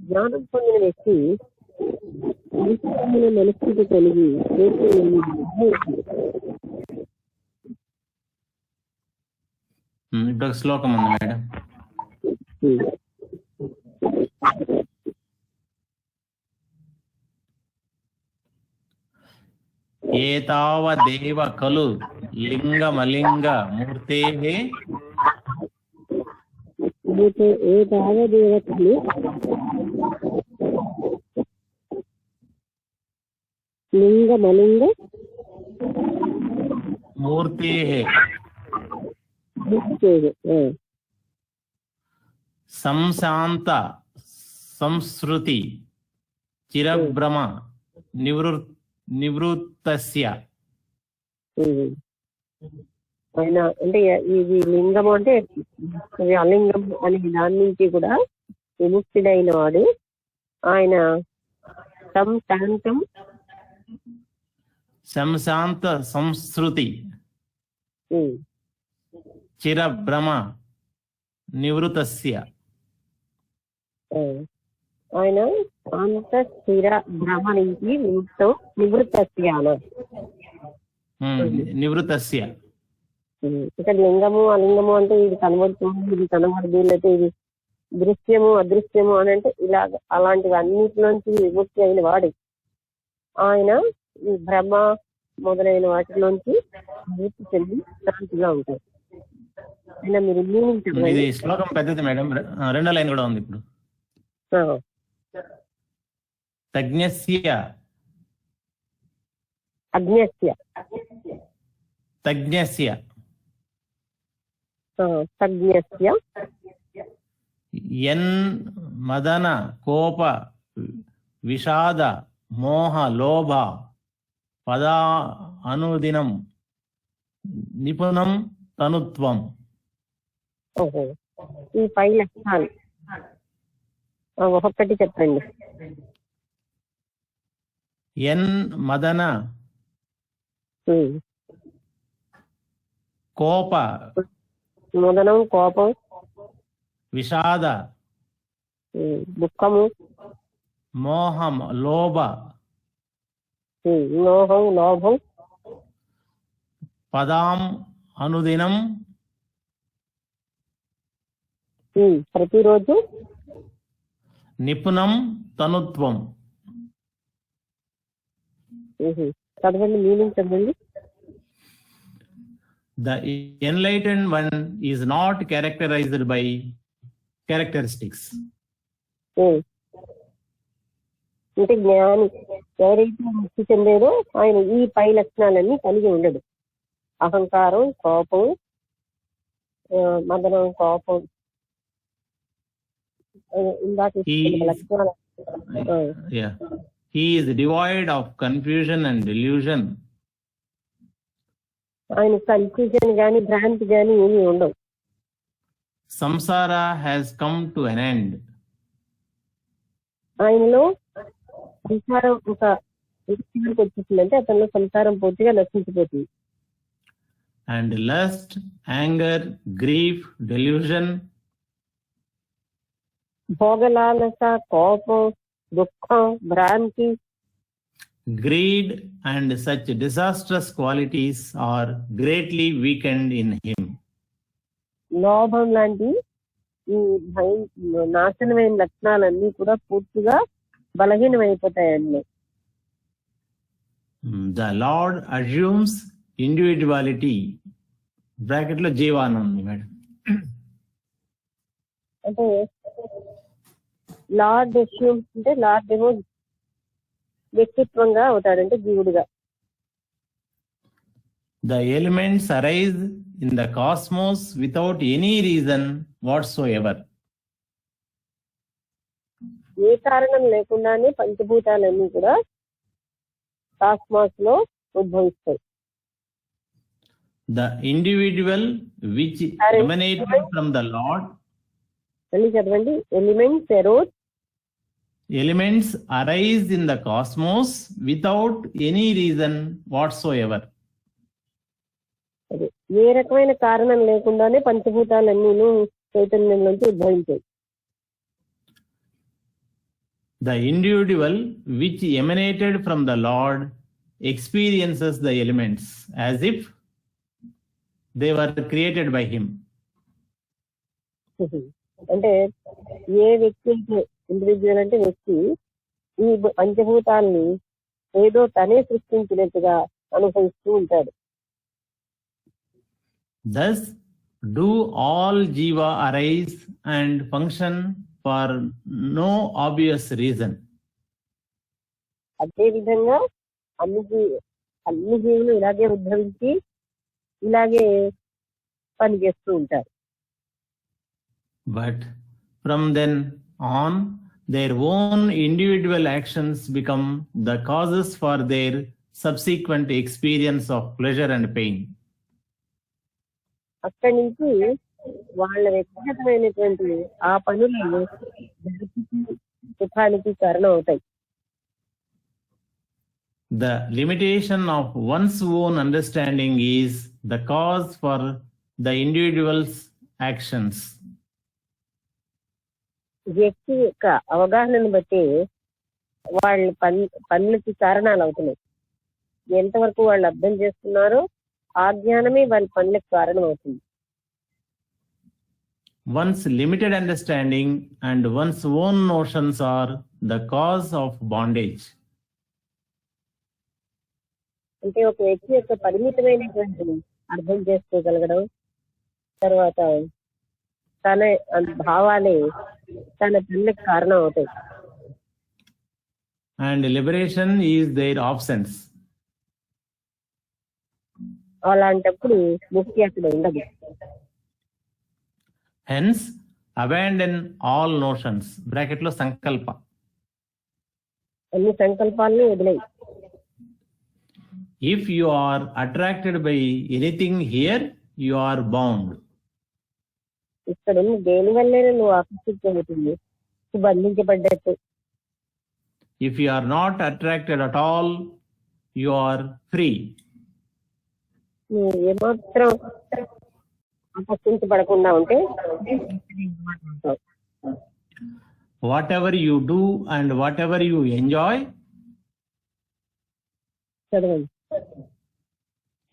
Speaker 2: జ్ఞానం పొందిన వ్యక్తి మనస్థితి కలిగి
Speaker 1: ఇప్పుడు శ్లోకం ఉంది మేడం. ఏతావదేవ ఖలు లింగమలింగ మూర్తేః
Speaker 2: ఏతావదేవతలు లింగమలింగ
Speaker 1: మూర్తేః సంశాంత సంస్కృతి చిరభ్రమ నివృత్తస్య.
Speaker 2: ఆయన అంటే ఇది లింగం అంటే అలింగం అనే దాని నుంచి కూడా విముక్తుడైన వాడు ఆయన శాంతం
Speaker 1: సంశాంత సంస్కృతి చిరభ్రమ నివృతస్య.
Speaker 2: ఆయన శాంత స్థిర భ్రమ నుంచి నివృత్తస్య
Speaker 1: నివృతస్య.
Speaker 2: ఇక్కడ లింగము అలింగము అంటే ఇది కనబడుతుంది, ఇది కనబడదు, లేకపోతే ఇది దృశ్యము అదృశ్యము అని అంటే ఇలాగ అలాంటివి అన్నిటిలోంచి విముక్తి అయిన వాడు ఆయన ఈ భ్రమ మొదలైన వాటిలోంచి విముక్తి చెంది శాంతిగా ఉంటారు. అయినా మీరు
Speaker 1: ఇది శ్లోకం పెద్దది మేడం, రెండో లైన్ కూడా ఉంది ఇప్పుడు. తజ్ఞస్య
Speaker 2: అజ్ఞస్య
Speaker 1: తజ్ఞస్య
Speaker 2: తజ్ఞస్య
Speaker 1: యన్ మదన కోప విషాద మోహ లోభ పదా అనుదినం నిపుణం తనుత్వం.
Speaker 2: ఓహో, ఈ 5 లక్షణాలు ఒక్కొక్కటి చెప్పండి.
Speaker 1: యన్ మదన కోప
Speaker 2: మదనం కోపం
Speaker 1: విషాద
Speaker 2: దుఃఖము
Speaker 1: మోహం లోభ
Speaker 2: మోహం లోభం
Speaker 1: పదాం అనుదినం
Speaker 2: ప్రతిరోజు
Speaker 1: నిపుణం తనుత్వం.
Speaker 2: చదవండి, మీనింగ్ చదవండి.
Speaker 1: The enlightened one is not characterized by characteristics.
Speaker 2: అంటే జ్ఞాని ఎవరైతే ముక్తి చెందారో ఆయన ఈ 5 లక్షణాలన్నీ కలిగి ఉండడు. అహంకారం, కోపం, మదనం, కోపం, ఇందాక లక్షణాలు.
Speaker 1: He is devoid of confusion and delusion.
Speaker 2: ఆయన కన్ఫ్యూజన్ గాని భ్రాంతి గాని ఏమీ ఉండవు.
Speaker 1: Samsara has come to an end.
Speaker 2: ఆయనలో సంసారం ఒక వ్యక్తికి వచ్చేసిందంటే అతనిలో సంసారం పూర్తిగా నశించిపోతుంది.
Speaker 1: And lust, anger, grief, delusion,
Speaker 2: భోగలాలస, కోపం, దుఃఖం, భ్రాంతి,
Speaker 1: greed and such disastrous qualities are greatly weakened in him.
Speaker 2: లోభం లాంటి ఈ నాశనమైన లక్షణాలన్నీ కూడా పూర్తిగా బలహీనమైపోతాయండి.
Speaker 1: The Lord assumes individuality. Bracket లో జీవానంది మేడం.
Speaker 2: అంటే లార్డ్ అస్యూమ్స్ అంటే లార్డ్ ఏమో వ్యక్తిత్వంగా అవుతాడంటే జీవుడిగా.
Speaker 1: The elements arise in the cosmos without any reason whatsoever.
Speaker 2: ఏ కారణం లేకుండానే పంచభూతాలన్నీ కూడా కాస్మాస్ లో ఉద్భవిస్తాయి.
Speaker 1: The individual which emanated from the Lord.
Speaker 2: మళ్ళీ చదవండి.
Speaker 1: Elements arise in the cosmos without any reason whatsoever.
Speaker 2: ఏ రకమైన కారణం లేకుండానే పంచభూతాలన్నీ చైతన్యంలోంచి ఉద్భవించాయి.
Speaker 1: The individual which emanated from the Lord experiences the elements as if they were created by him.
Speaker 2: అంటే ఏ వ్యక్తి individual అంటే వ్యక్తి ఈ పంచభూతాలని ఏదో తనే సృష్టించినట్టుగా అనుభవిస్తూ ఉంటాడు.
Speaker 1: Thus do all jiva arise and function for no obvious reason.
Speaker 2: అదే విధంగా అన్ని జీవులు ఇలాగే ఉద్భవించి ఇలాగే పనిచేస్తూ ఉంటారు.
Speaker 1: But from then on, their own individual actions become the causes for their subsequent experience of pleasure and pain.
Speaker 2: అక్కడి నుంచి వాళ్ళ వ్యక్తిగతమైనటువంటి ఆ పనులు ధర్మకి సుఖానికి కారణం అవుతాయి.
Speaker 1: The limitation of one's own understanding is the cause for the individual's actions.
Speaker 2: వ్యక్తి యొక్క అవగాహనను బట్టి వాళ్ళ పనులకి కారణాలు అవుతున్నాయి. ఎంతవరకు వాళ్ళు అర్థం చేస్తున్నారో ఆ జ్ఞానమే వాళ్ళ పనులకు కారణం అవుతుంది.
Speaker 1: One's limited understanding and one's own notions are the cause of bondage.
Speaker 2: అంటే ఒక వ్యక్తి యొక్క పరిమితమైనటువంటి అర్థం చేసుకోగలగడం, తర్వాత తన భావాలే తన పనులకు కారణం అవుతాయి.
Speaker 1: And liberation is their absence.
Speaker 2: అలాంటప్పుడు ముక్తి అక్కడ ఉండదు.
Speaker 1: Hence, abandon all notions. Bracket lo sankalpa.
Speaker 2: అన్ని సంకల్పాలని వదిలేయి.
Speaker 1: If you are attracted by anything here, you are bound.
Speaker 2: ఇక్కడ దేని వల్లైనా నువ్వు ఆకర్షించబడుతుంది, బంధించబడ్డట్టు.
Speaker 1: If you are not attracted at all, you are free.
Speaker 2: నువ్వు ఏమాత్రం ఆకర్షించబడకుండా ఉంటే
Speaker 1: Whatever you do and whatever you enjoy,
Speaker 2: చదవండి.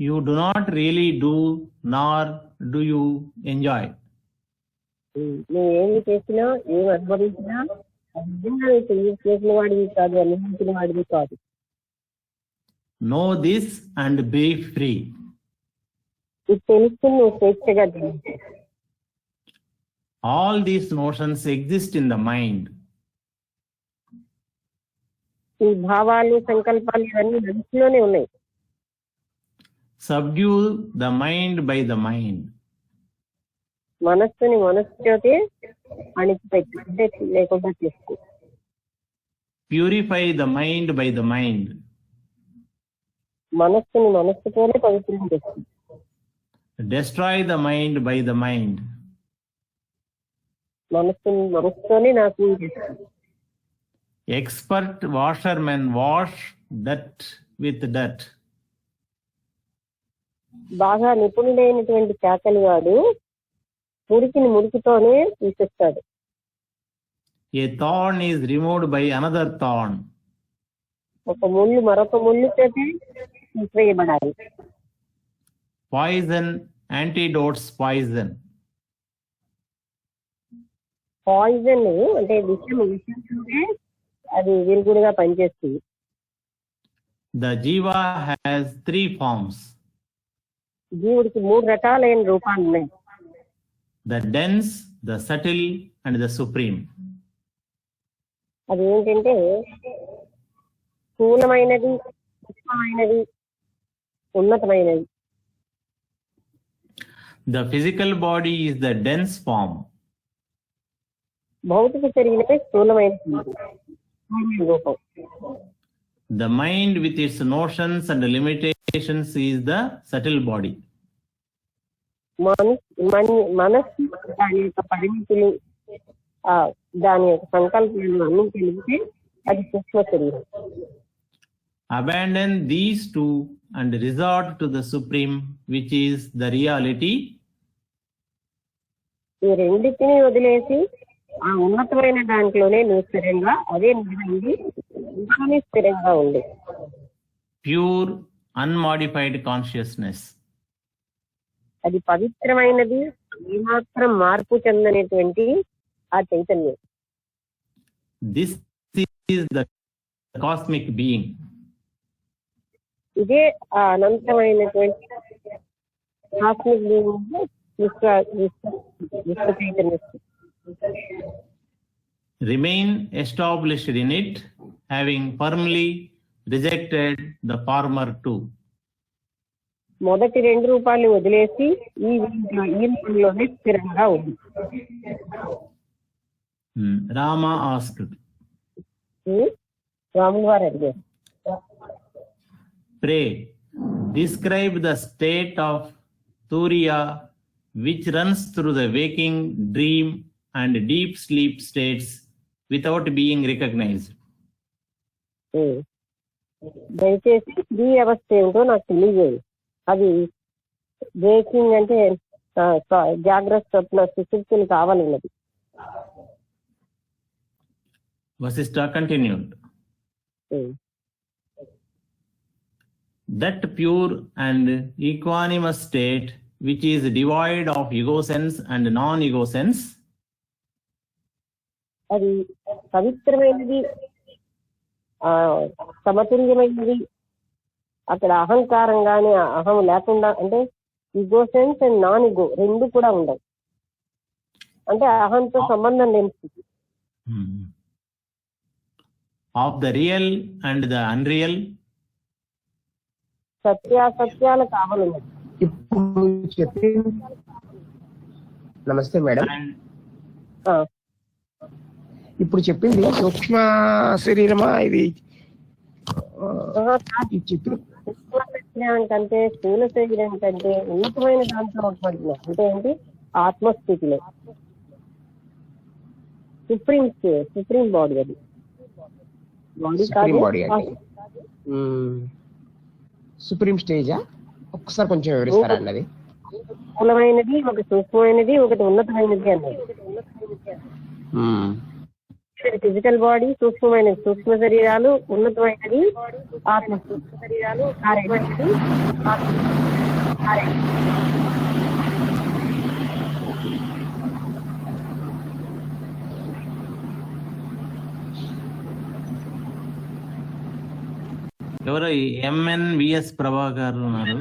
Speaker 1: you do not really do nor do you enjoy.
Speaker 2: నువ్వు ఏమి చేసినా, ఏమి అనుభవించినా నిజంగా చేసిన వాడివి కాదు, అనుభవించిన వాడివి కాదు.
Speaker 1: Know this and be free.
Speaker 2: ఇది తెలుసుకుని నువ్వు స్వేచ్ఛగా జీవించు.
Speaker 1: All these notions exist in the mind.
Speaker 2: ఈ భావాలు, సంకల్పాలు ఇవన్నీ మనసులోనే ఉన్నాయి.
Speaker 1: Subdue the mind by the mind.
Speaker 2: మనస్సుని మనస్సుతోటే అణిచిపెట్టు, అంటే లేకుండా చేసుకో.
Speaker 1: Purify the mind by the mind.
Speaker 2: మనస్సుని మనస్సుతోనే పవిత్రం చేసుకో.
Speaker 1: Destroy the mind by the mind.
Speaker 2: మనస్సుని మనస్సుతోనే నాశనం చేసుకో.
Speaker 1: Expert washermen wash dirt with dirt.
Speaker 2: బాగా నిపుణుడైనటువంటి చాకలి వాడు మురికిని మురికితోనే తీసేస్తాడు.
Speaker 1: A thorn is removed by another thorn.
Speaker 2: ఒక ముళ్ళు మరొక ముళ్ళుతోటి తీసివేయబడాలి.
Speaker 1: Poison antidotes poison.
Speaker 2: పాయిజన్ అంటే విషంతోనే అది విరుగుడుగా పనిచేస్తుంది.
Speaker 1: The jiva has 3 forms.
Speaker 2: జీవుడికి 3 రకాలైన రూపాలు ఉన్నాయి.
Speaker 1: The dense, the subtle and the supreme.
Speaker 2: అది ఏంటంటే స్థూలమైనది, సూక్ష్మమైనది, ఉన్నతమైనది.
Speaker 1: The physical body is the dense form.
Speaker 2: భౌతిక శరీరమే స్థూలమైన రూపం.
Speaker 1: The mind with its notions and limitations is the subtle body.
Speaker 2: మనస్సు దాని యొక్క పరిమితులు, దాని యొక్క సంకల్పాలను అన్ని తెలిపితే అది సూక్ష్మ శరీరం.
Speaker 1: Abandon these two and resort to the supreme, which is the reality.
Speaker 2: ఈ రెండింటిని వదిలేసి ఆ ఉన్నతమైన దాంట్లోనే నువ్వు స్థిరంగా, అదే నిజమైంది, ఇంట్లోనే స్థిరంగా ఉంది.
Speaker 1: Pure, unmodified consciousness.
Speaker 2: అది పవిత్రమైనది, ఏమాత్రం మార్పు చెందనేటువంటి ఆ చైతన్యం.
Speaker 1: This is the cosmic being.
Speaker 2: ఇదే ఆ అనంతమైనటువంటి కాస్మిక్ బీయింగ్, విశ్వ చైతన్యం.
Speaker 1: Remain established in it, having firmly rejected the former two.
Speaker 2: మొదటి 2 రూపాయలు వదిలేసి ఈ రూపంలోనే స్థిరంగా ఉంది.
Speaker 1: Rama asked,
Speaker 2: రాములు వారు అడిగారు,
Speaker 1: pray, describe the state of Turiya which runs through the waking, dream, and deep sleep states without being recognized.
Speaker 2: దయచేసి స్త్రీ అవస్థ ఏమిటో నాకు తెలియజేయండి. అది వేకింగ్ అంటే జాగ్రత్త స్వప్న సుశుక్తులు కావాలన్నది.
Speaker 1: Vasishtha continued. That pure and equanimous state which is devoid of ego sense and non-ego sense,
Speaker 2: అది పవిత్రమైనది, సమతుల్యమైనది, అక్కడ అహంకారం కానీ అహం లేకుండా, అంటే ego sense and non ego రెండు కూడా ఉండవు, అంటే అహంతో సంబంధం లేని స్థితి.
Speaker 1: of the real and the unreal,
Speaker 2: సత్యాసత్యాలు కావాలన్నది.
Speaker 3: ఇప్పుడు చెప్పి నమస్తే మేడం. ఇప్పుడు చెప్పింది సూక్ష్మ శరీరమా ఇది చెప్పిన
Speaker 2: శరీరం కంటే స్థూల శరీరం కంటే ఉన్నతమైన దాంట్లో ఉంటున్నాం. అంటే ఏంటి? ఆత్మస్థితిలో సుప్రీం బాడీ, అది బాడీ
Speaker 3: సుప్రీం బాడీ
Speaker 2: కాదు.
Speaker 3: అంటే సుప్రీం స్టేజా? ఒక్కసారి కొంచెం వివరిస్తారా అన్నది.
Speaker 2: స్థూలమైనది, ఒకటి సూక్ష్మమైనది, ఒకటి ఉన్నతమైనది అన్నది. ఫిజికల్ బాడీ సూక్ష్మమైనది, సూక్ష్మ శరీరాలు ఉన్నతమైనది, ఆత్మ సూక్ష్మ శరీరాలు కార్యమైనది.
Speaker 1: ఎవరో MNVS ప్రభాకర్ ఉన్నారు.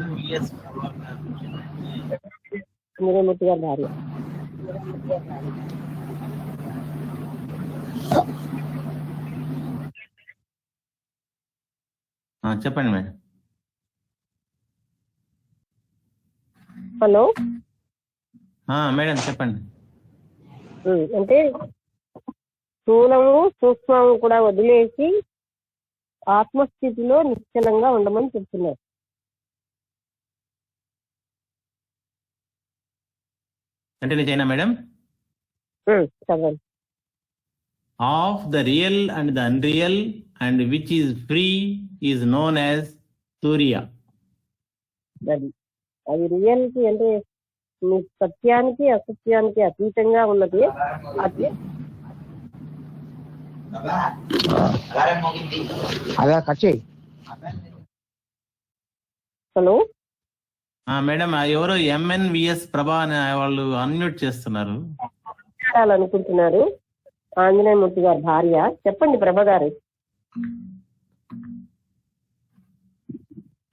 Speaker 2: మీరేమూర్తి గారి భార్య.
Speaker 1: చెప్పండి మేడం.
Speaker 2: హలో
Speaker 1: మేడం చెప్పండి.
Speaker 2: అంటే స్థూలము సూక్ష్మము కూడా వదిలేసి ఆత్మస్థితిలో నిశ్చలంగా ఉండమని చెప్తున్నారు.
Speaker 1: అంటే నిజైనా మేడం?
Speaker 2: చదవండి.
Speaker 1: Of the real and the unreal and which is free is known as Turiya.
Speaker 2: అది రియల్ కి అంటే సత్యానికి అసత్యానికి అతీతంగా ఉన్నది. అది
Speaker 3: అదా కట్ చేయి.
Speaker 2: హలో
Speaker 1: మేడం, ఎవరో MNVS ప్రభా అనే వాళ్ళు అన్మ్యూట్ చేస్తున్నారు.
Speaker 2: అనుకుంటున్నారు. ఆంజనేయమూర్తి గారి భార్య. చెప్పండి ప్రభ గారు.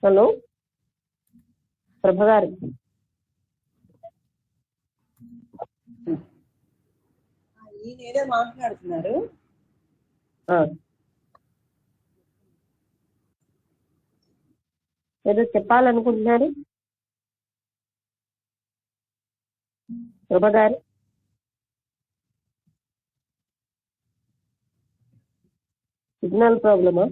Speaker 2: హలో ప్రభ గారు.
Speaker 4: ఈయనేదో మాట్లాడుతున్నారు.
Speaker 2: ఏదో చెప్పాలనుకుంటున్నారు ప్రభ గారు. సిగ్నల్ ప్రాబ్లమా?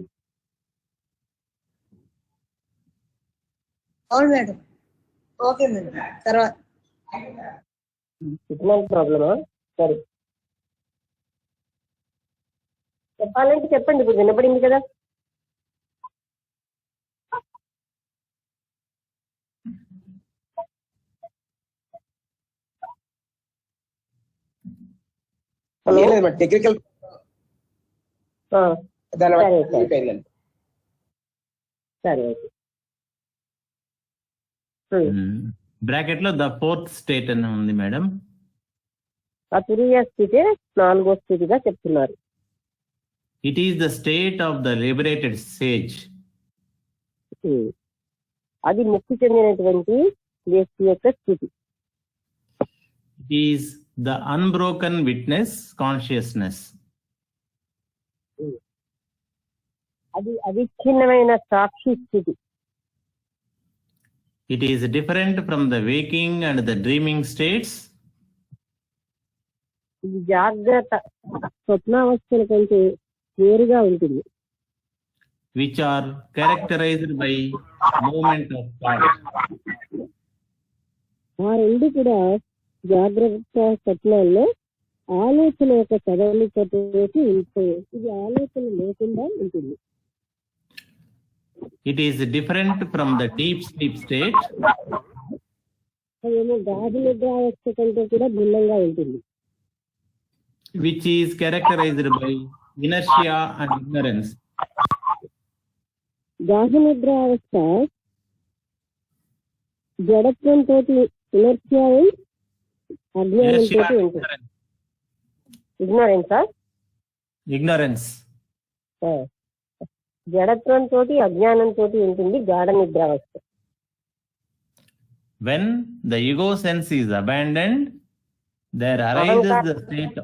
Speaker 4: అవును మేడం. Okay madam. తర్వాత
Speaker 2: సిగ్నల్ ప్రాబ్లమా? సరే చెప్పాలంటే చెప్పండి. ఇప్పుడు వినపడింది కదా.
Speaker 3: టెక్నికల్
Speaker 2: సరే
Speaker 1: బ్రాకెట్ లో ద ఫోర్త్ స్టేట్ అని ఉంది మేడం.
Speaker 2: ఆ తురియ స్థితి 4వ స్థితిగా చెప్తున్నారు.
Speaker 1: It is the state of the liberated sage.
Speaker 2: అది ముక్తి చెందినటువంటి వ్యక్తి యొక్క స్థితి.
Speaker 1: It is the unbroken witness consciousness.
Speaker 2: అది అవిచ్ఛిన్నమైన సాక్షి స్థితి.
Speaker 1: It is different from the waking and the dreaming states.
Speaker 2: ఇది జాగ్రత్త స్వప్నావస్థల కంటే వేరుగా ఉంటుంది.
Speaker 1: Which are characterized by movement of thought.
Speaker 2: ఆ రెండు కూడా జాగ్రత్త స్వప్నాల్లో ఆలోచన యొక్క కదలికతోటి ఉంటాయి. ఇది ఆలోచన లేకుండా ఉంటుంది.
Speaker 1: It is different from the deep sleep state,
Speaker 2: అదేమో గాఢ నిద్రావస్థ కంటే కూడా భిన్నంగా ఉంటుంది.
Speaker 1: which is characterized by inertia and ignorance.
Speaker 2: గాఢ నిద్రావస్థ జడత్వంతో ఇనర్షియా అజ్ఞానంతో
Speaker 1: Inertia and
Speaker 2: ఉంటుంది. ఇగ్నరెన్సా?
Speaker 1: ignorance.
Speaker 2: జడత్వంతో అజ్ఞానంతో ఉంటుంది గాఢ నిద్రావస్థ.
Speaker 1: When the ego sense is abandoned, there arises the state.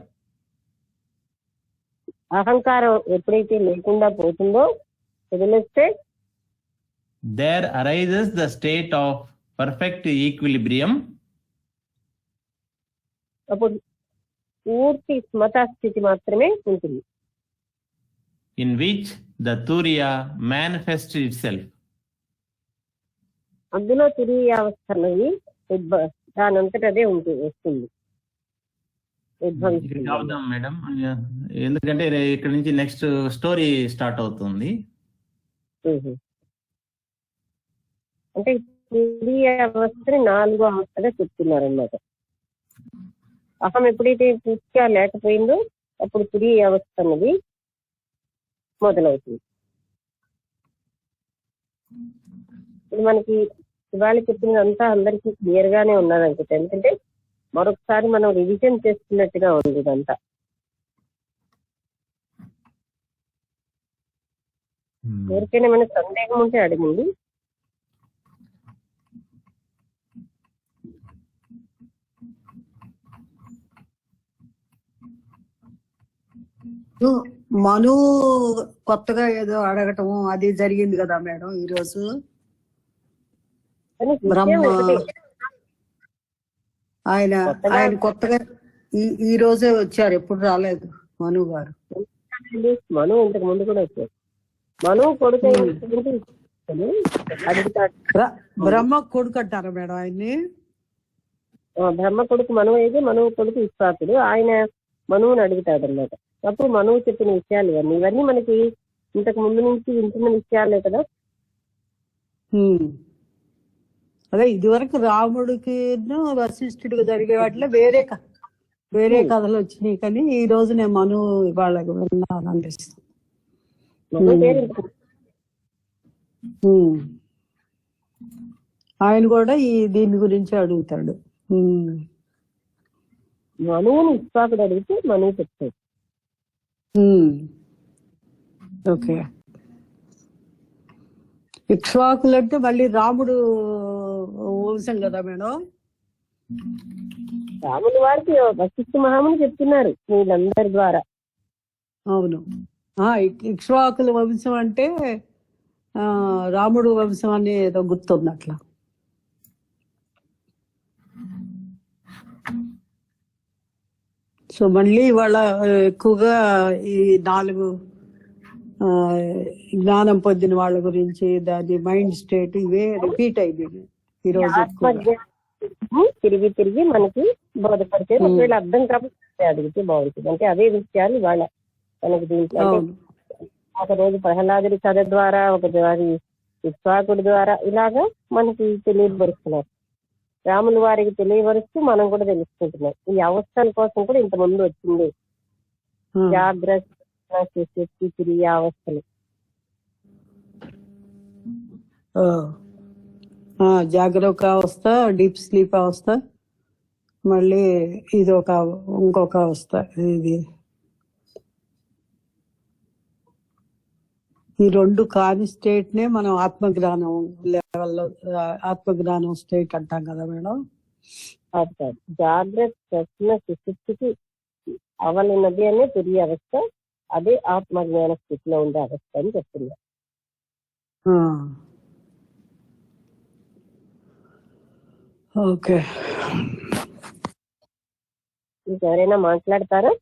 Speaker 2: అహంకారం ఎప్పుడైతే లేకుండా పోతుందో వదిలేస్తే
Speaker 1: There arises the state of perfect equilibrium,
Speaker 2: అప్పుడు పూర్తి స్మతా స్థితి మాత్రమే ఉంటుంది.
Speaker 1: in which the turiya manifests itself.
Speaker 2: అందులో తురీయావస్థ అనేది దానంతట అదే వస్తుంది, ఉద్భవిస్తుంది.
Speaker 1: అవుదాం మేడం, ఎందుకంటే ఇక్కడ నుంచి నెక్స్ట్ స్టోరీ స్టార్ట్ అవుతుంది.
Speaker 2: అంటే తురీయావస్థని 4వ అవస్థగా చెప్తున్నారు అన్నమాట. అహం ఎప్పుడైతే పూర్తిగా లేకపోయిందో అప్పుడు తురీయావస్థ అనేది మొదలవుతుంది. ఇప్పుడు మనకి ఇవాళ చెప్పినదంతా అందరికీ క్లియర్ గానే ఉన్నదనుకుంటా. ఎందుకంటే మరొకసారి మనం రివిజన్ చేస్తున్నట్టుగా ఉంది ఇదంతా. ఎవరికైనా ఏమైనా సందేహం ఉంటే అడగండి.
Speaker 4: మను కొత్తగా ఏదో అడగటం అది జరిగింది కదా మేడం ఈ రోజు.
Speaker 2: కానీ
Speaker 4: బ్రహ్మ
Speaker 2: విషయం ఒకటే.
Speaker 4: ఆయన కొత్తగా ఈ రోజే వచ్చారు, ఎప్పుడు రాలేదు మను గారు.
Speaker 2: మను ఇంతకు ముందు కూడా వచ్చారు. మను కొడుకు అడుగుతాడు.
Speaker 4: బ్రహ్మ కొడుకు అంటారా మేడం ఆయన్ని?
Speaker 2: బ్రహ్మ కొడుకు మనువు అయితే మనువు కొడుకు విశ్వాసుడు. ఆయన మనువుని అడుగుతాడు అన్నమాట. అప్పుడు మనువు చెప్పిన విషయాలు ఇవన్నీ మనకి ఇంతకు ముందు నుంచి వింటున్న విషయాలే కదా.
Speaker 4: అదే ఇదివరకు రాముడికి వశిష్ఠుడికి జరిగే వాటిలో వేరే కథలు వచ్చినాయి, కానీ ఈ రోజు నేను మను వాళ్ళకి విన్నాను అనిపిస్తుంది. ఆయన కూడా దీని గురించి అడుగుతాడు.
Speaker 2: మనువుని విశ్వాసుడు అడిగితే మనువు చెప్తాడు.
Speaker 4: ఓకే. ఇక్ష్వాకులు అంటే మళ్ళీ రాముడు వంశం కదా మేడం?
Speaker 2: రాముని వారికి వశిష్ఠ మహాముని చెప్తున్నారు వీళ్ళందరి ద్వారా.
Speaker 4: అవును. ఇక్ష్వాకుల వంశం అంటే రాముడు వంశం అని ఏదో గుర్తుంది అట్లా. సో మళ్ళీ వాళ్ళ ఎక్కువగా ఈ 4 జ్ఞానం పొందిన వాళ్ళ గురించి, దాని మైండ్ స్టేట్ ఇవే రిపీట్ అయింది ఈ రోజు.
Speaker 2: తిరిగి తిరిగి మనకి బోధపడితే ఒకవేళ అర్థం కాకపోతే అడిగితే బాగుంటుంది. అంటే అదే విషయాలు వాళ్ళ మనకి దీంట్లో ఒక రోజు ప్రహ్లాదుడి కథ ద్వారా, ఒక విశ్వాకుడి ద్వారా ఇలాగా మనకి తెలియపరుస్తున్నారు. రాముల వారికి తెలియపరుస్తూ మనం కూడా తెలుసుకుంటున్నాం. ఈ అవస్థల కోసం కూడా ఇంత ముందు వచ్చింది జాగ్రత్త శక్తి క్రియా అవస్థలు.
Speaker 4: జాగ్రత్త అవస్థ, డీప్ స్లీప్ అవస్థ, మళ్ళీ ఇంకొక అవస్థ. ఇది ఈ 2 కాని స్టేట్ నే మనం ఆత్మజ్ఞానం లెవెల్లో ఆత్మజ్ఞానం స్టేట్ అంటాం కదా మేడం?
Speaker 2: జాగ్రత్త స్వప్న సుశక్తికి అవలినది అనే తిరిగి అవస్థ, అదే ఆత్మజ్ఞాన స్థితిలో ఉండే అవస్థ అని చెప్తున్నారు.
Speaker 4: ఓకే.
Speaker 2: మీకు ఎవరైనా మాట్లాడతారా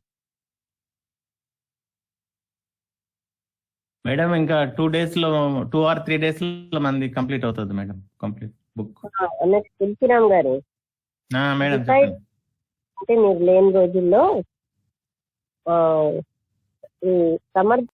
Speaker 1: మేడం? ఇంకా 2 days లో 2 or 3 days లో మంది కంప్లీట్ అవుతుంది మేడం, కంప్లీట్ బుక్.
Speaker 2: అన్నట్టు తులసిరామ్ గారు
Speaker 1: మేడం
Speaker 2: Besides,
Speaker 1: చెప్పండి.
Speaker 2: అంటే మీరు లేని రోజుల్లో ఈ సమర్